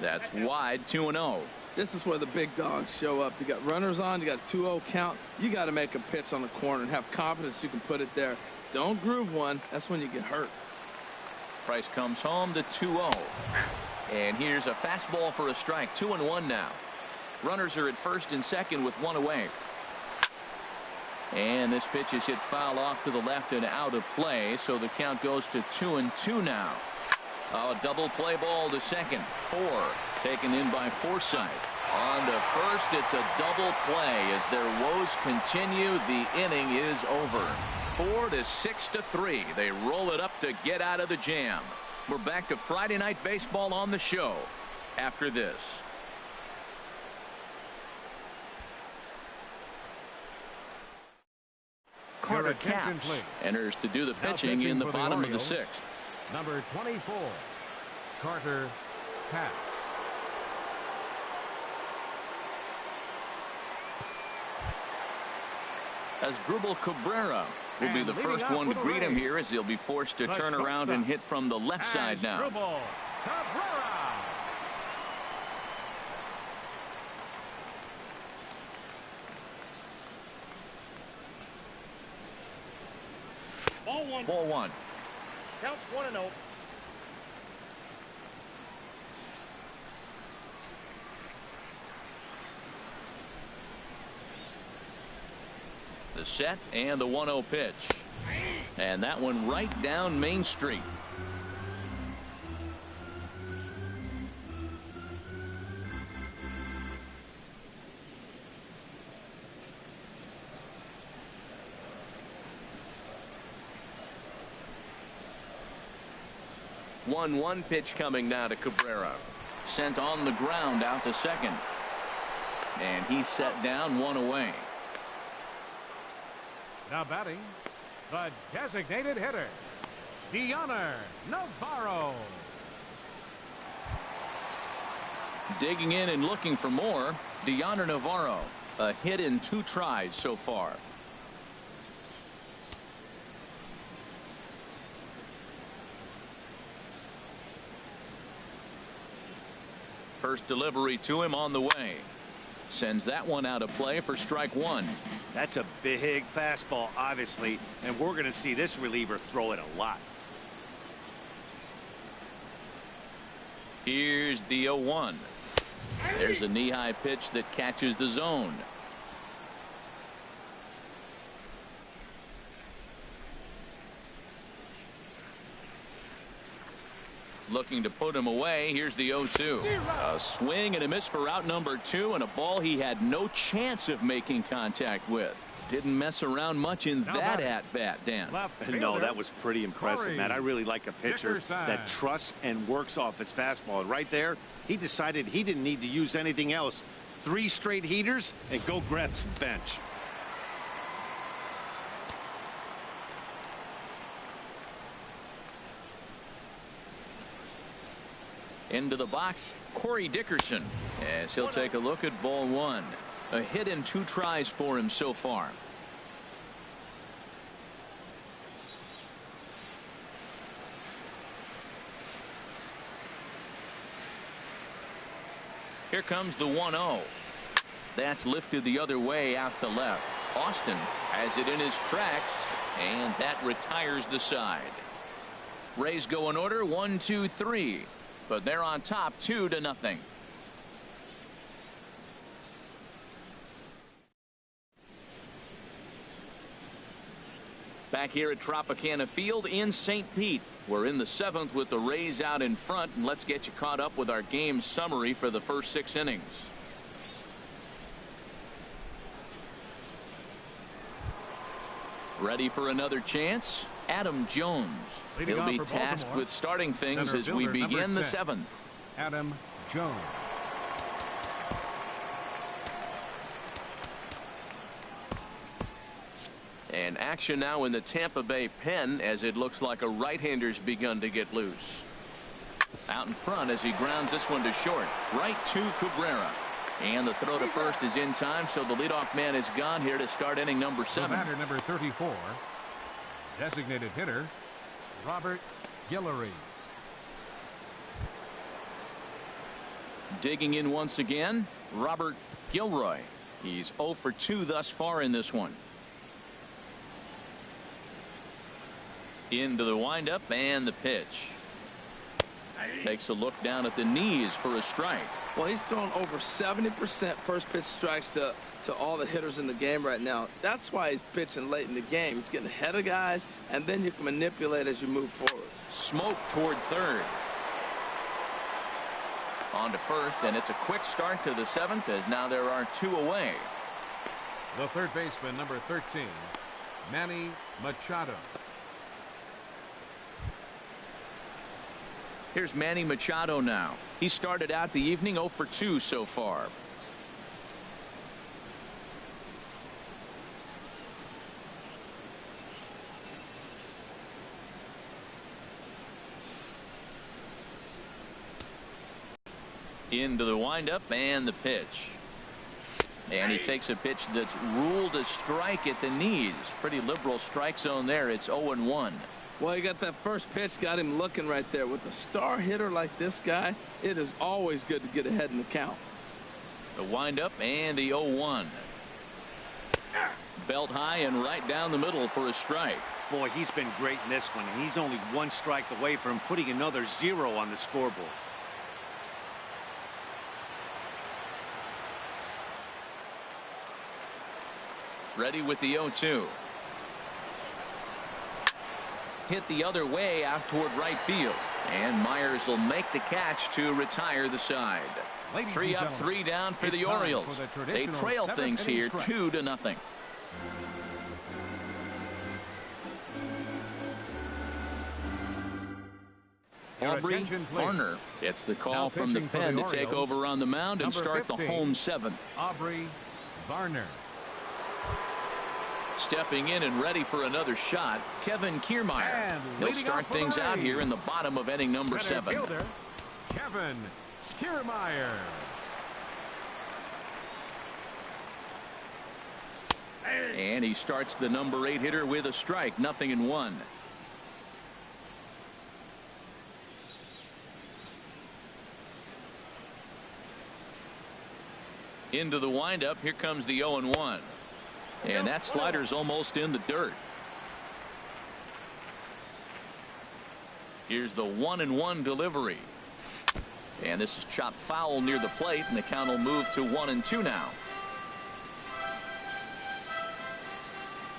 That's wide, 2-0. This is where the big dogs show up. You got runners on, you got a 2-0 count. You got to make a pitch on the corner and have confidence you can put it there. Don't groove one. That's when you get hurt. Price comes home to 2-0. And here's a fastball for a strike. 2-1 now. Runners are at first and second with 1 away. And this pitch is hit foul off to the left and out of play. So the count goes to 2-2 now. A double play ball to second. 4 taken in by Forsythe. On to first, it's a double play as their woes continue. The inning is over. 4-6-3. They roll it up to get out of the jam. We're back to Friday Night Baseball on the show after this. Carter Capps enters to do the pitching in the bottom of the 6th. Number 24, Carter Capps. As Drupal Cabrera will be the first one to greet him here, as he'll be forced to turn around and hit from the left side now. Drupal Cabrera. Ball one. Counts 1-0. The set and the 1-0 pitch. And that one right down Main Street. One pitch coming now to Cabrera. Sent on the ground out to second. And he's set down, 1 away. Now batting, the designated hitter, Dioner Navarro. Digging in and looking for more, Dioner Navarro. A hit in 2 tries so far. First delivery to him on the way. Sends that one out of play for strike 1. That's a big fastball, obviously, and we're going to see this reliever throw it a lot. Here's the 0-1. There's a knee-high pitch that catches the zone. Looking to put him away. Here's the 0-2. A swing and a miss for out number 2, and a ball he had no chance of making contact with. Didn't mess around much in that at-bat, Dan. No, that was pretty impressive, Matt. I really like a pitcher that trusts and works off his fastball. And right there, he decided he didn't need to use anything else. 3 straight heaters and go grab some bench. Into the box, Corey Dickerson, as he'll take a look at ball 1. A hit in 2 tries for him so far. Here comes the 1-0. That's lifted the other way out to left. Austin has it in his tracks, and that retires the side. Rays go in order 1, 2, 3, but they're on top 2-0. Back here at Tropicana Field in St. Pete. We're in the 7th with the Rays out in front, and let's get you caught up with our game summary for the first 6 innings. Ready for another chance? Adam Jones. He'll be tasked with starting things as we begin the 7th. Adam Jones. And action now in the Tampa Bay pen as it looks like a right-hander's begun to get loose. Out in front as he grounds this one to short. Right to Cabrera. And the throw to first is in time, so the leadoff man is gone here to start inning number 7. The batter, number 34, designated hitter, Robert Guillory. Digging in once again, Robert Gilroy. He's 0 for 2 thus far in this one. Into the windup and the pitch. Takes a look down at the knees for a strike. Well, he's thrown over 70% first pitch strikes to all the hitters in the game right now. That's why he's pitching late in the game. He's getting ahead of guys, and then you can manipulate as you move forward. Smoke toward third. On to first, and it's a quick start to the 7th as now there are 2 away. The third baseman, number 13, Manny Machado. Here's Manny Machado now. He started out the evening 0 for 2 so far. Into the windup and the pitch. And he takes a pitch that's ruled a strike at the knees. Pretty liberal strike zone there. It's 0-1. Well, he got that first pitch, got him looking right there. With a star hitter like this guy, it is always good to get ahead in the count. The windup and the 0-1. Belt high and right down the middle for a strike. Boy, he's been great in this one, and he's only 1 strike away from putting another 0 on the scoreboard. Ready with the 0-2. Hit the other way out toward right field, and Myers will make the catch to retire the side. 3 up, 3 down for the Orioles. They trail things here 2-0. Aubrey Garner gets the call from the pen to take over on the mound and start the home 7th. Aubrey Garner. Stepping in and ready for another shot, Kevin Kiermaier. He'll start things out here in the bottom of inning number 7. Kevin Kiermaier. And he starts the number 8 hitter with a strike, 0-1. Into the windup. Here comes the 0-1. And that slider's almost in the dirt. Here's the 1-1 delivery. And this is chopped foul near the plate, and the count will move to 1-2 now.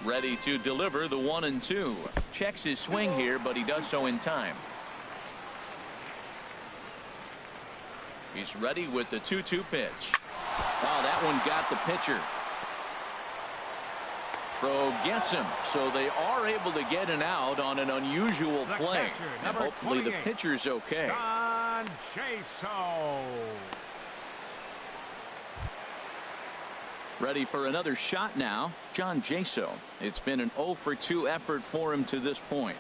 Ready to deliver the 1-2. Checks his swing here, but he does so in time. He's ready with the 2-2 pitch. Oh, that one got the pitcher. Throw gets him, so they are able to get an out on an unusual play. And hopefully the pitcher's okay. John Jaso. Ready for another shot now, John Jaso. It's been an 0 for 2 effort for him to this point.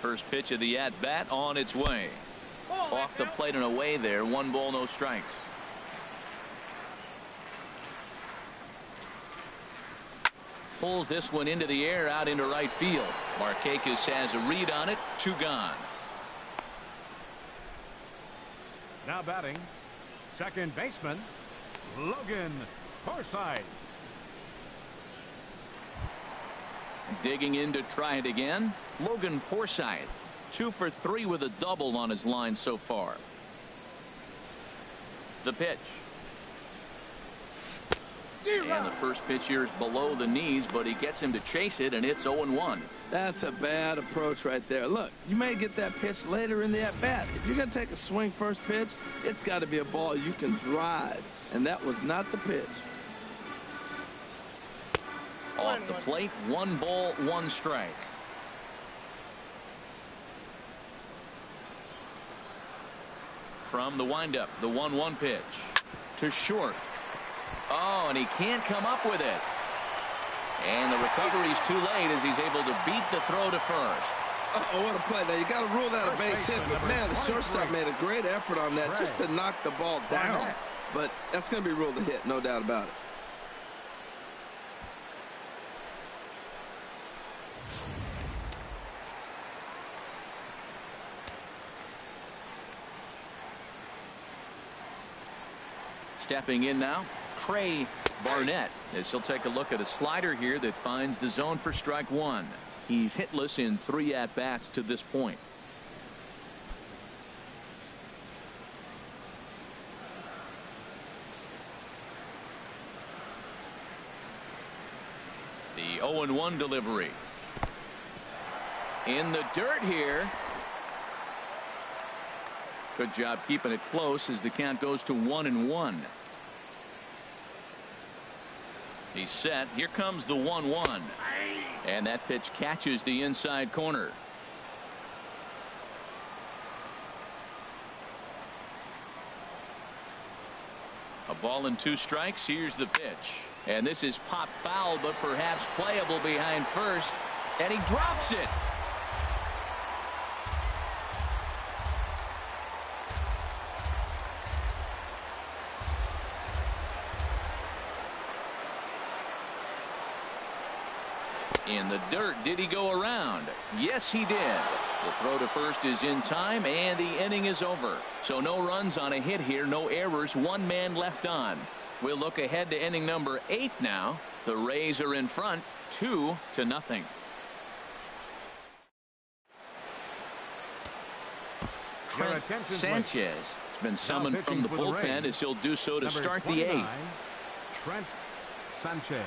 First pitch of the at-bat on its way. Off the plate and away there. 1 ball, no strikes. Pulls this one into the air out into right field. Markakis has a read on it. 2 gone. Now batting, second baseman, Logan Forsythe. Digging in to try it again, Logan Forsythe. 2 for 3 with a double on his line so far. The pitch. And the first pitch here is below the knees, but he gets him to chase it, and it's 0-1. That's a bad approach right there. Look, you may get that pitch later in the at-bat. If you're going to take a swing first pitch, it's got to be a ball you can drive, and that was not the pitch. Off the plate, 1 ball, 1 strike. From the windup, the 1-1 pitch to short. Oh, and he can't come up with it. And the recovery's too late as he's able to beat the throw to first. Uh-oh, what a play. Now, you got to rule that a base hit, but man, the shortstop made a great effort on that just to knock the ball down. But that's going to be ruled a hit, no doubt about it. Stepping in now, Trey Barnett, as he'll take a look at a slider here that finds the zone for strike 1. He's hitless in 3 at-bats to this point. The 0-1 delivery. In the dirt here. Good job keeping it close as the count goes to 1-1. He's set. Here comes the 1-1. And that pitch catches the inside corner. A ball and 2 strikes. Here's the pitch. And this is pop foul, but perhaps playable behind first. And he drops it. In the dirt. Did he go around? Yes, he did. The throw to first is in time, and the inning is over. So no runs on a hit here, no errors, 1 man left on. We'll look ahead to inning number 8 now. The Rays are in front, 2-0. Trent Sanchez has been summoned from the bullpen as he'll do so to start the 8th. Trent Sanchez.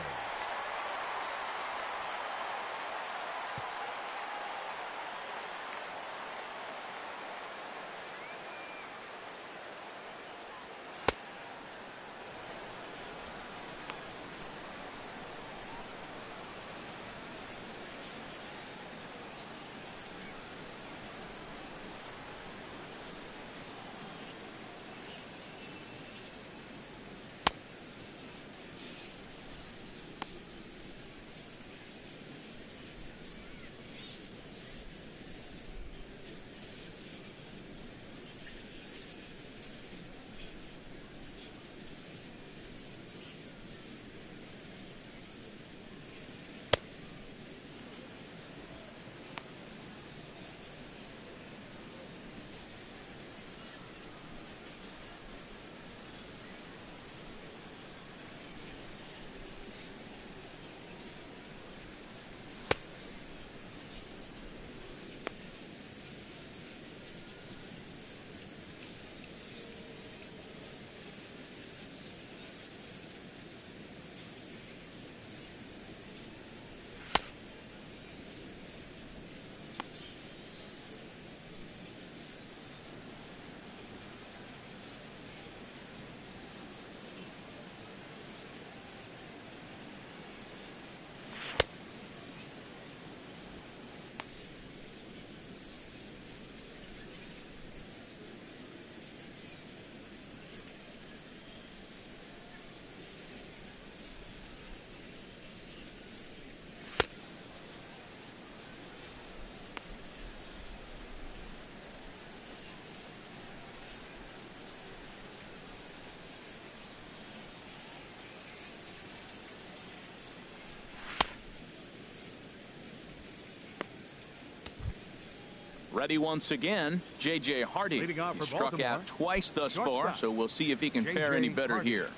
Ready once again, J.J. Hardy. Leading off He for struck Baltimore, out twice thus far, shortstop, so we'll see if he can fare J.J. any better Hardy. here.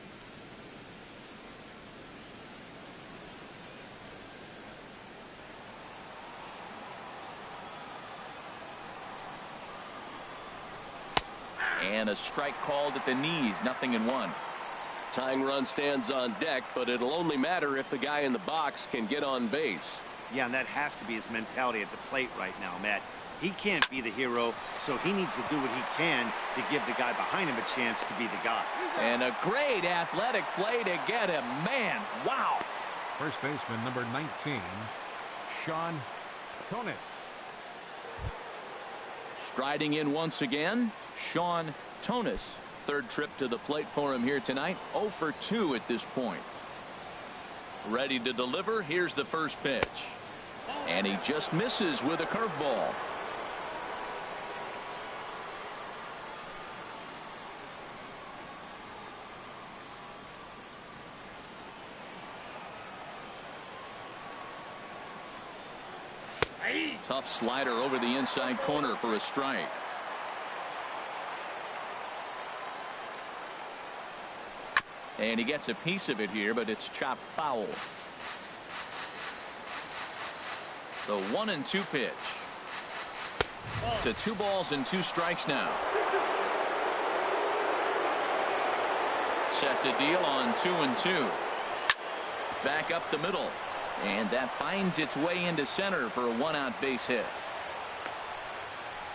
And a strike called at the knees, 0-1. Tying run stands on deck, but it'll only matter if the guy in the box can get on base. Yeah, and that has to be his mentality at the plate right now, Matt. He can't be the hero, so he needs to do what he can to give the guy behind him a chance to be the guy. And a great athletic play to get him. Man, wow. First baseman, number 19, Sean Tonis. Striding in once again, Sean Tonis. Third trip to the plate for him here tonight. 0 for 2 at this point. Ready to deliver. Here's the first pitch. And he just misses with a curveball. Tough slider over the inside corner for a strike. And he gets a piece of it here, but it's chopped foul. The 1-2 pitch. To 2 balls and 2 strikes now. Set to deal on 2-2. Back up the middle. And that finds its way into center for a 1-out base hit.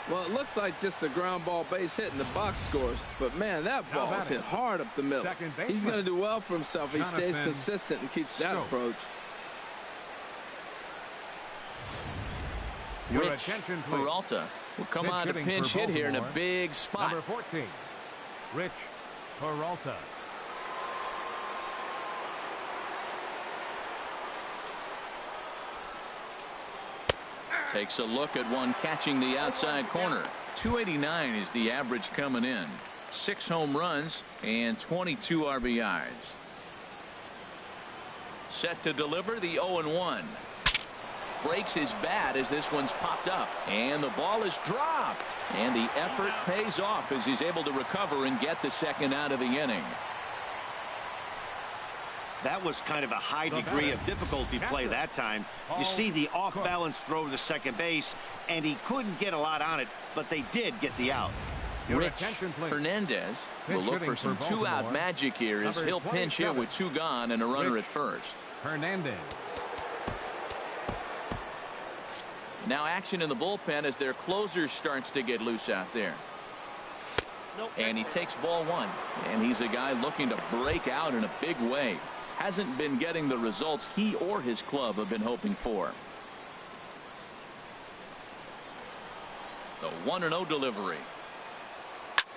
Well, it looks like just a ground ball base hit and the box scores. But, man, that ball is hit hard up the middle. He's going to do well for himself if he stays consistent and keeps that approach. Rich Peralta will come on to pinch hit here in a big spot. Number 14, Rich Peralta. Takes a look at one catching the outside corner. 289 is the average coming in. 6 home runs and 22 RBIs. Set to deliver the 0-1. Breaks his bat as this one's popped up. And the ball is dropped. And the effort pays off as he's able to recover and get the second out of the inning. That was kind of a high degree of difficulty play that time. You see the off-balance throw to second base, and he couldn't get a lot on it, but they did get the out. Rich Hernandez will look for some 2-out magic here as he'll pinch hit with 2 gone and a runner at first. Hernandez. Now action in the bullpen as their closer starts to get loose out there. And he takes ball 1. And he's a guy looking to break out in a big way. Hasn't been getting the results he or his club have been hoping for. The 1-0 delivery.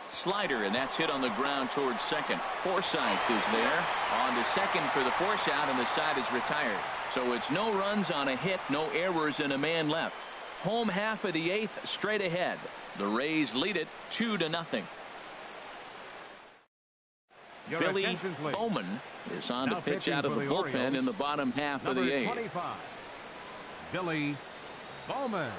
Slider, and that's hit on the ground towards second. Forsythe is there. On to second for the force out, and the side is retired. So it's no runs on a hit, no errors, and a man left. Home half of the 8th straight ahead. The Rays lead it 2-0. Billy Bowman is on to pitch out of the bullpen in the bottom half of the 8th. 25, Billy Bowman.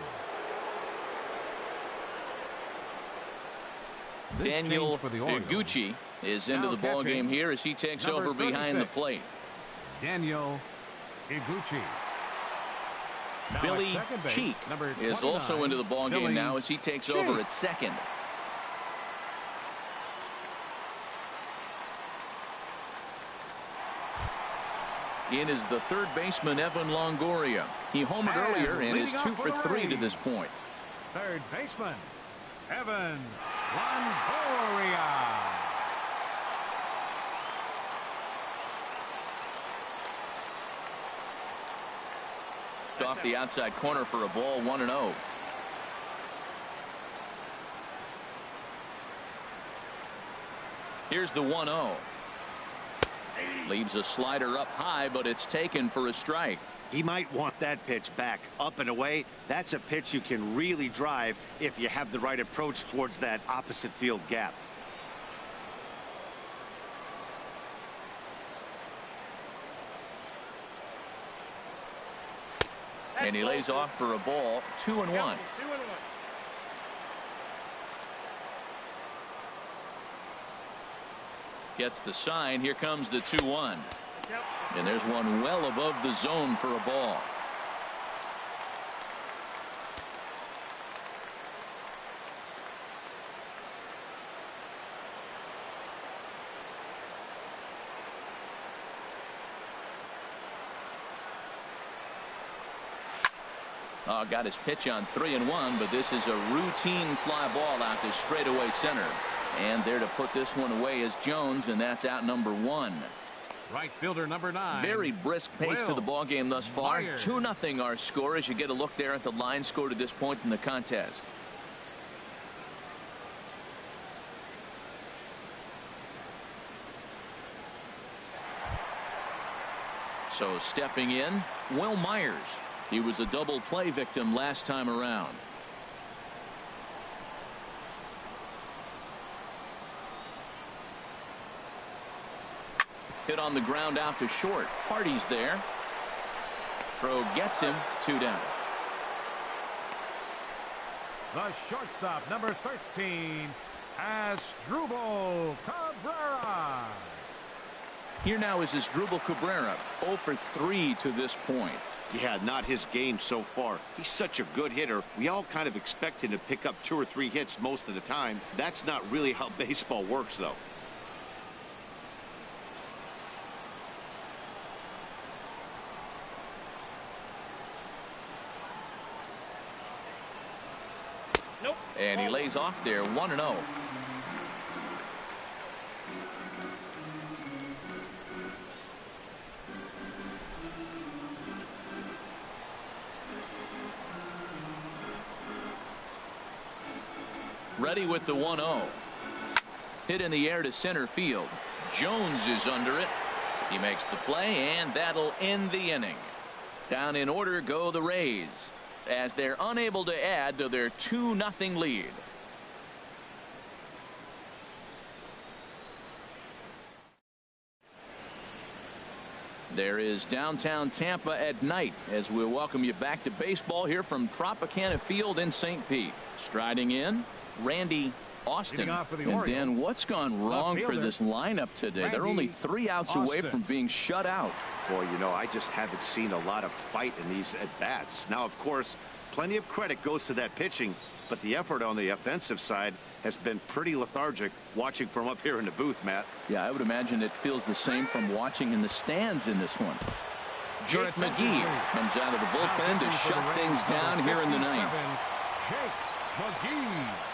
Daniel Iguchi is into the ball game here as he takes over behind the plate. Daniel Iguchi. Billy Cheek is also into the ball game now as he takes over at second. In is the third baseman, Evan Longoria. He homered earlier and is 2 for 3 to this point. Third baseman, Evan Longoria. Off the outside corner for a ball, 1-0. Here's the 1-0. Leaves a slider up high, but it's taken for a strike. He might want that pitch back up and away. That's a pitch you can really drive if you have the right approach towards that opposite field gap. And he lays off for a ball, 2-1. Gets the sign. Here comes the 2-1. And there's one well above the zone for a ball. Oh, got his pitch on 3-1, but this is a routine fly ball out to straightaway center. And there to put this one away is Jones, and that's out number 1. Right fielder number 9. Very brisk pace to the ball game thus far. 2-0 our score as you get a look there at the line score to this point in the contest. So stepping in, Will Myers. He was a double play victim last time around. Hit on the ground out to short. Hardy's there. Throw gets him. 2 down. The shortstop, number 13, Asdrubal Cabrera. Here now is Asdrubal Cabrera, 0 for 3 to this point. Yeah, not his game so far. He's such a good hitter. We all kind of expect him to pick up 2 or 3 hits most of the time. That's not really how baseball works, though. Nope. And he lays off there, 1-0. Ready with the 1-0. Hit in the air to center field. Jones is under it. He makes the play, and that'll end the inning. Down in order go the Rays, as they're unable to add to their 2-0 lead. There is downtown Tampa at night as we'll welcome you back to baseball here from Tropicana Field in St. Pete. Striding in, Randy Austin. And then what's gone wrong for this lineup today? They're only 3 outs away from being shut out. Boy, you know, I just haven't seen a lot of fight in these at-bats. Now, of course, plenty of credit goes to that pitching, but the effort on the offensive side has been pretty lethargic watching from up here in the booth, Matt. Yeah, I would imagine it feels the same from watching in the stands in this one. Jake McGee comes out of the bullpen to shut things down here in the ninth. Jake McGee.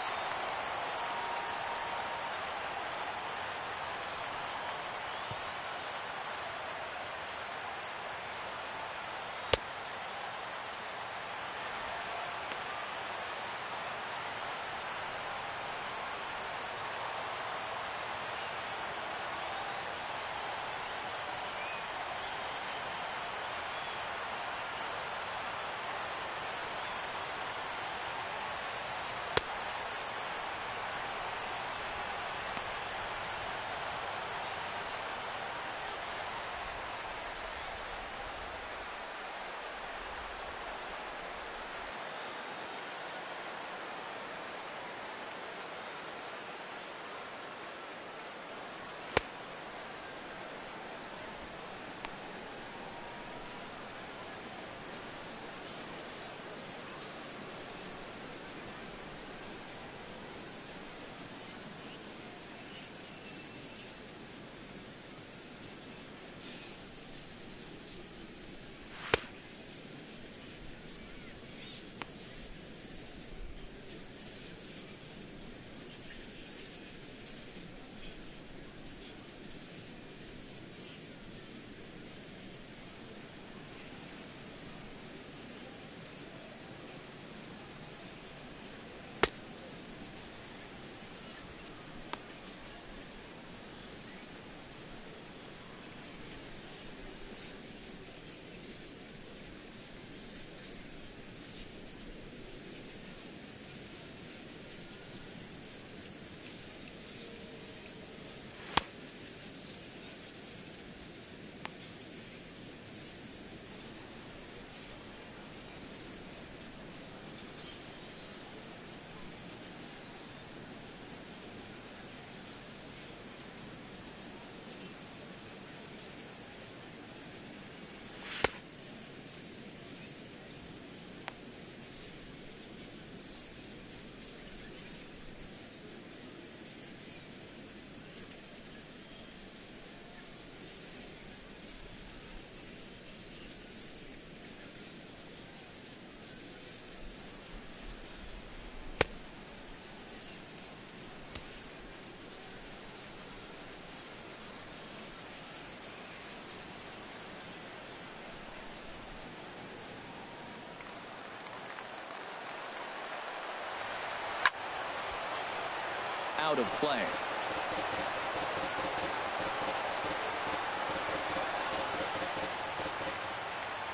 out of play.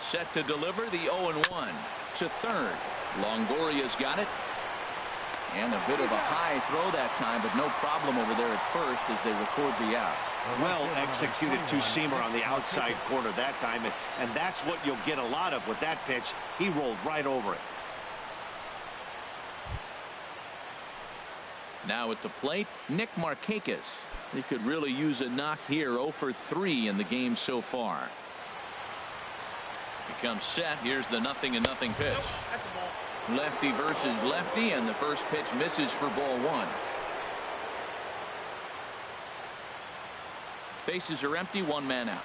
Set to deliver the 0-1 to third. Longoria's got it. And a bit of a high throw that time, but no problem over there at first as they record the out. Well executed two-seamer on the outside corner that time, and that's what you'll get a lot of with that pitch. He rolled right over it. Now at the plate, Nick Markakis. He could really use a knock here. 0 for 3 in the game so far. He comes set. Here's the 0-0 pitch. That's a ball. Lefty versus lefty, and the first pitch misses for ball 1. Bases are empty, 1 man out.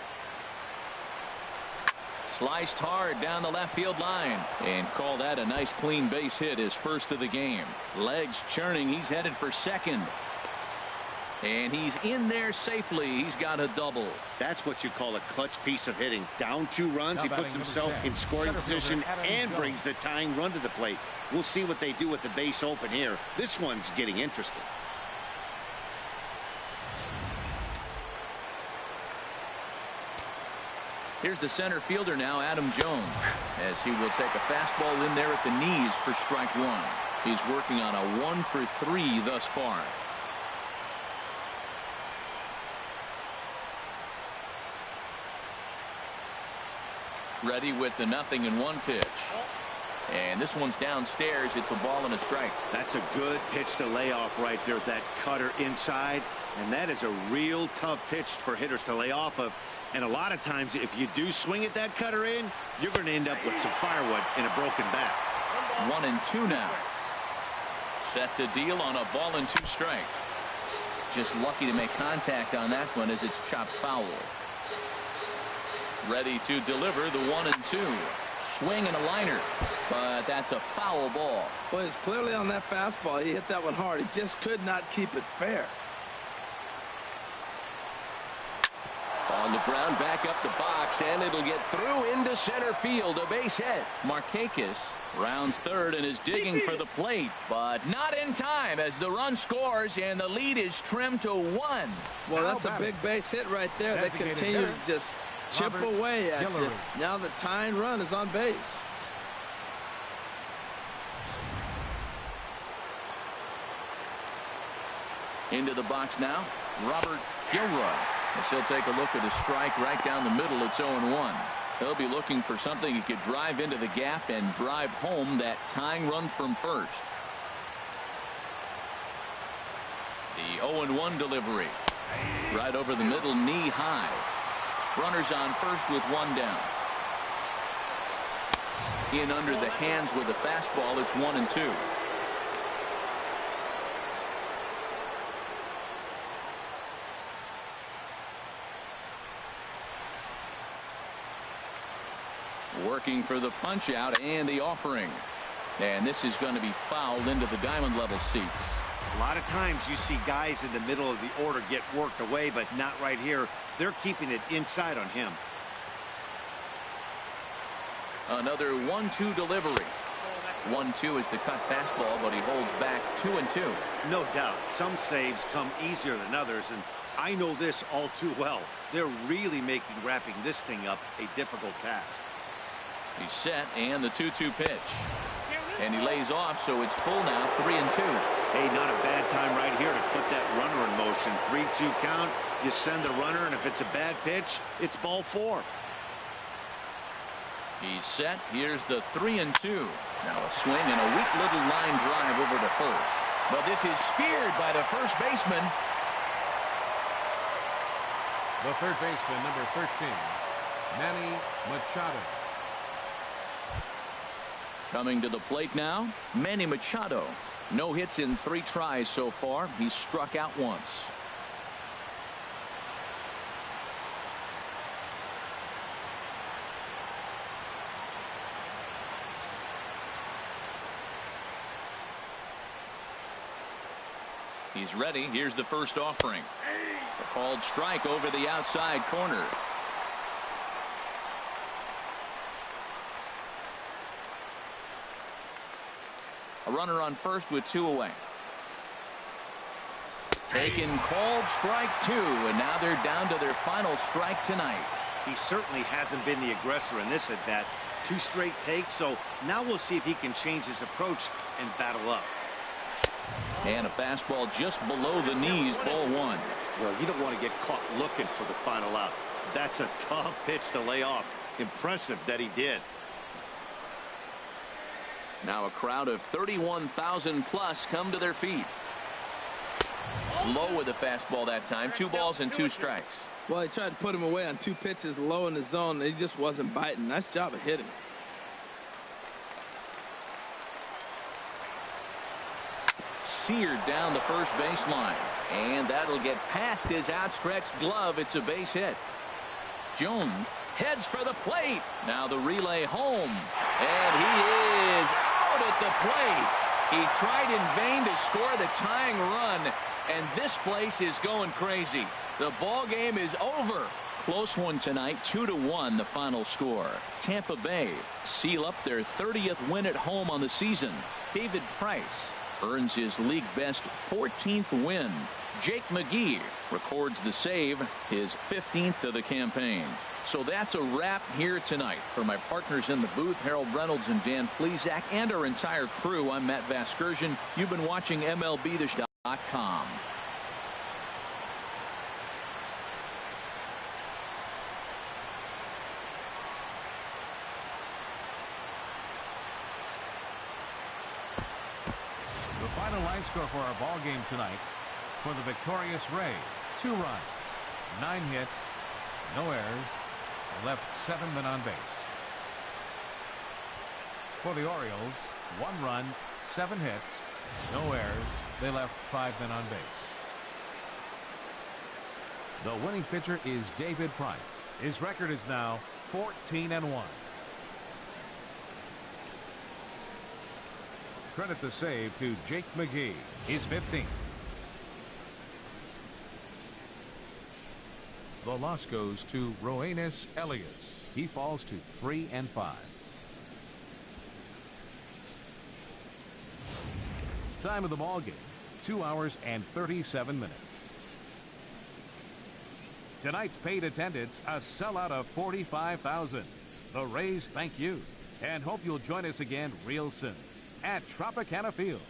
Sliced hard down the left field line, and call that a nice clean base hit, his first of the game. Legs churning, he's headed for second. And he's in there safely. He's got a double. That's what you call a clutch piece of hitting. Down 2 runs, he puts himself in scoring position and brings the tying run to the plate. We'll see what they do with the base open here. This one's getting interesting. Here's the center fielder now, Adam Jones, as he will take a fastball in there at the knees for strike 1. He's working on a 1 for 3 thus far. Ready with the 0-1 pitch. And this one's downstairs. It's a ball and a strike. That's a good pitch to lay off right there. That cutter inside. And that is a real tough pitch for hitters to lay off of. And a lot of times, if you do swing at that cutter in, you're going to end up with some firewood and a broken bat. 1-2 now. Set to deal on a ball and 2 strikes. Just lucky to make contact on that one as it's chopped foul. Ready to deliver the 1-2. Swing and a liner, but that's a foul ball. Well, it's clearly on that fastball. He hit that one hard. He just could not keep it fair. On the ground, back up the box, and it'll get through into center field. A base hit. Markakis rounds third and is digging for the plate, but not in time as the run scores and the lead is trimmed to 1. Well, that's a big base hit right there. They continue to just chip away at you. Now the tying run is on base. Into the box now, Robert Gilroy. As he'll take a look at a strike right down the middle. It's 0-1. He'll be looking for something he could drive into the gap and drive home that tying run from first. The 0-1 delivery. Right over the middle, knee high. Runners on first with 1 down. In under the hands with a fastball. It's 1-2. Working for the punch out and the offering. And this is going to be fouled into the diamond level seats. A lot of times you see guys in the middle of the order get worked away, but not right here. They're keeping it inside on him. Another 1-2 delivery. 1-2 is the cut fastball, but he holds back 2-2. No doubt. Some saves come easier than others, and I know this all too well. They're really making wrapping this thing up a difficult task. He's set, and the 2-2 pitch. And he lays off, so it's full now, 3-2. Hey, not a bad time right here to put that runner in motion. 3-2 count. You send the runner, and if it's a bad pitch, it's ball 4. He's set. Here's the 3-2. Now a swing and a weak little line drive over to first. But this is speared by the first baseman. The third baseman, number 13, Manny Machado. Coming to the plate now, Manny Machado. No hits in 3 tries so far. He's struck out once. He's ready. Here's the first offering. A called strike over the outside corner. A runner on first with 2 away. Taken called strike 2, and now they're down to their final strike tonight. He certainly hasn't been the aggressor in this at-bat. 2 straight takes, so now we'll see if he can change his approach and battle up. And a fastball just below the knees, ball 1. Well, you don't want to get caught looking for the final out. That's a tough pitch to lay off. Impressive that he did. Now a crowd of 31,000 plus come to their feet. Low with the fastball that time. 2 balls and 2 strikes. Well, he tried to put him away on 2 pitches low in the zone. He just wasn't biting. Nice job of hitting. Seared down the first baseline. And that'll get past his outstretched glove. It's a base hit. Jones heads for the plate. Now the relay home. And he is out at the plate. He tried in vain to score the tying run. And this place is going crazy. The ball game is over. Close one tonight, 2-1 the final score. Tampa Bay seal up their 30th win at home on the season. David Price earns his league best 14th win. Jake McGee records the save, his 15th of the campaign. So that's a wrap here tonight. For my partners in the booth, Harold Reynolds and Dan Plesac, and our entire crew, I'm Matt Vasgersian. You've been watching MLB The Show.com. The final line score for our ball game tonight: for the victorious Rays, 2 runs, 9 hits, no errors, left 7 men on base. For the Orioles, 1 run, 7 hits, no errors, they left 5 men on base. The winning pitcher is David Price. His record is now 14-1. Credit the save to Jake McGee, his 15th. The loss goes to Roenis Elias. He falls to 3-5. Time of the ball game, 2 hours and 37 minutes. Tonight's paid attendance, a sellout of 45,000. The Rays thank you and hope you'll join us again real soon at Tropicana Field.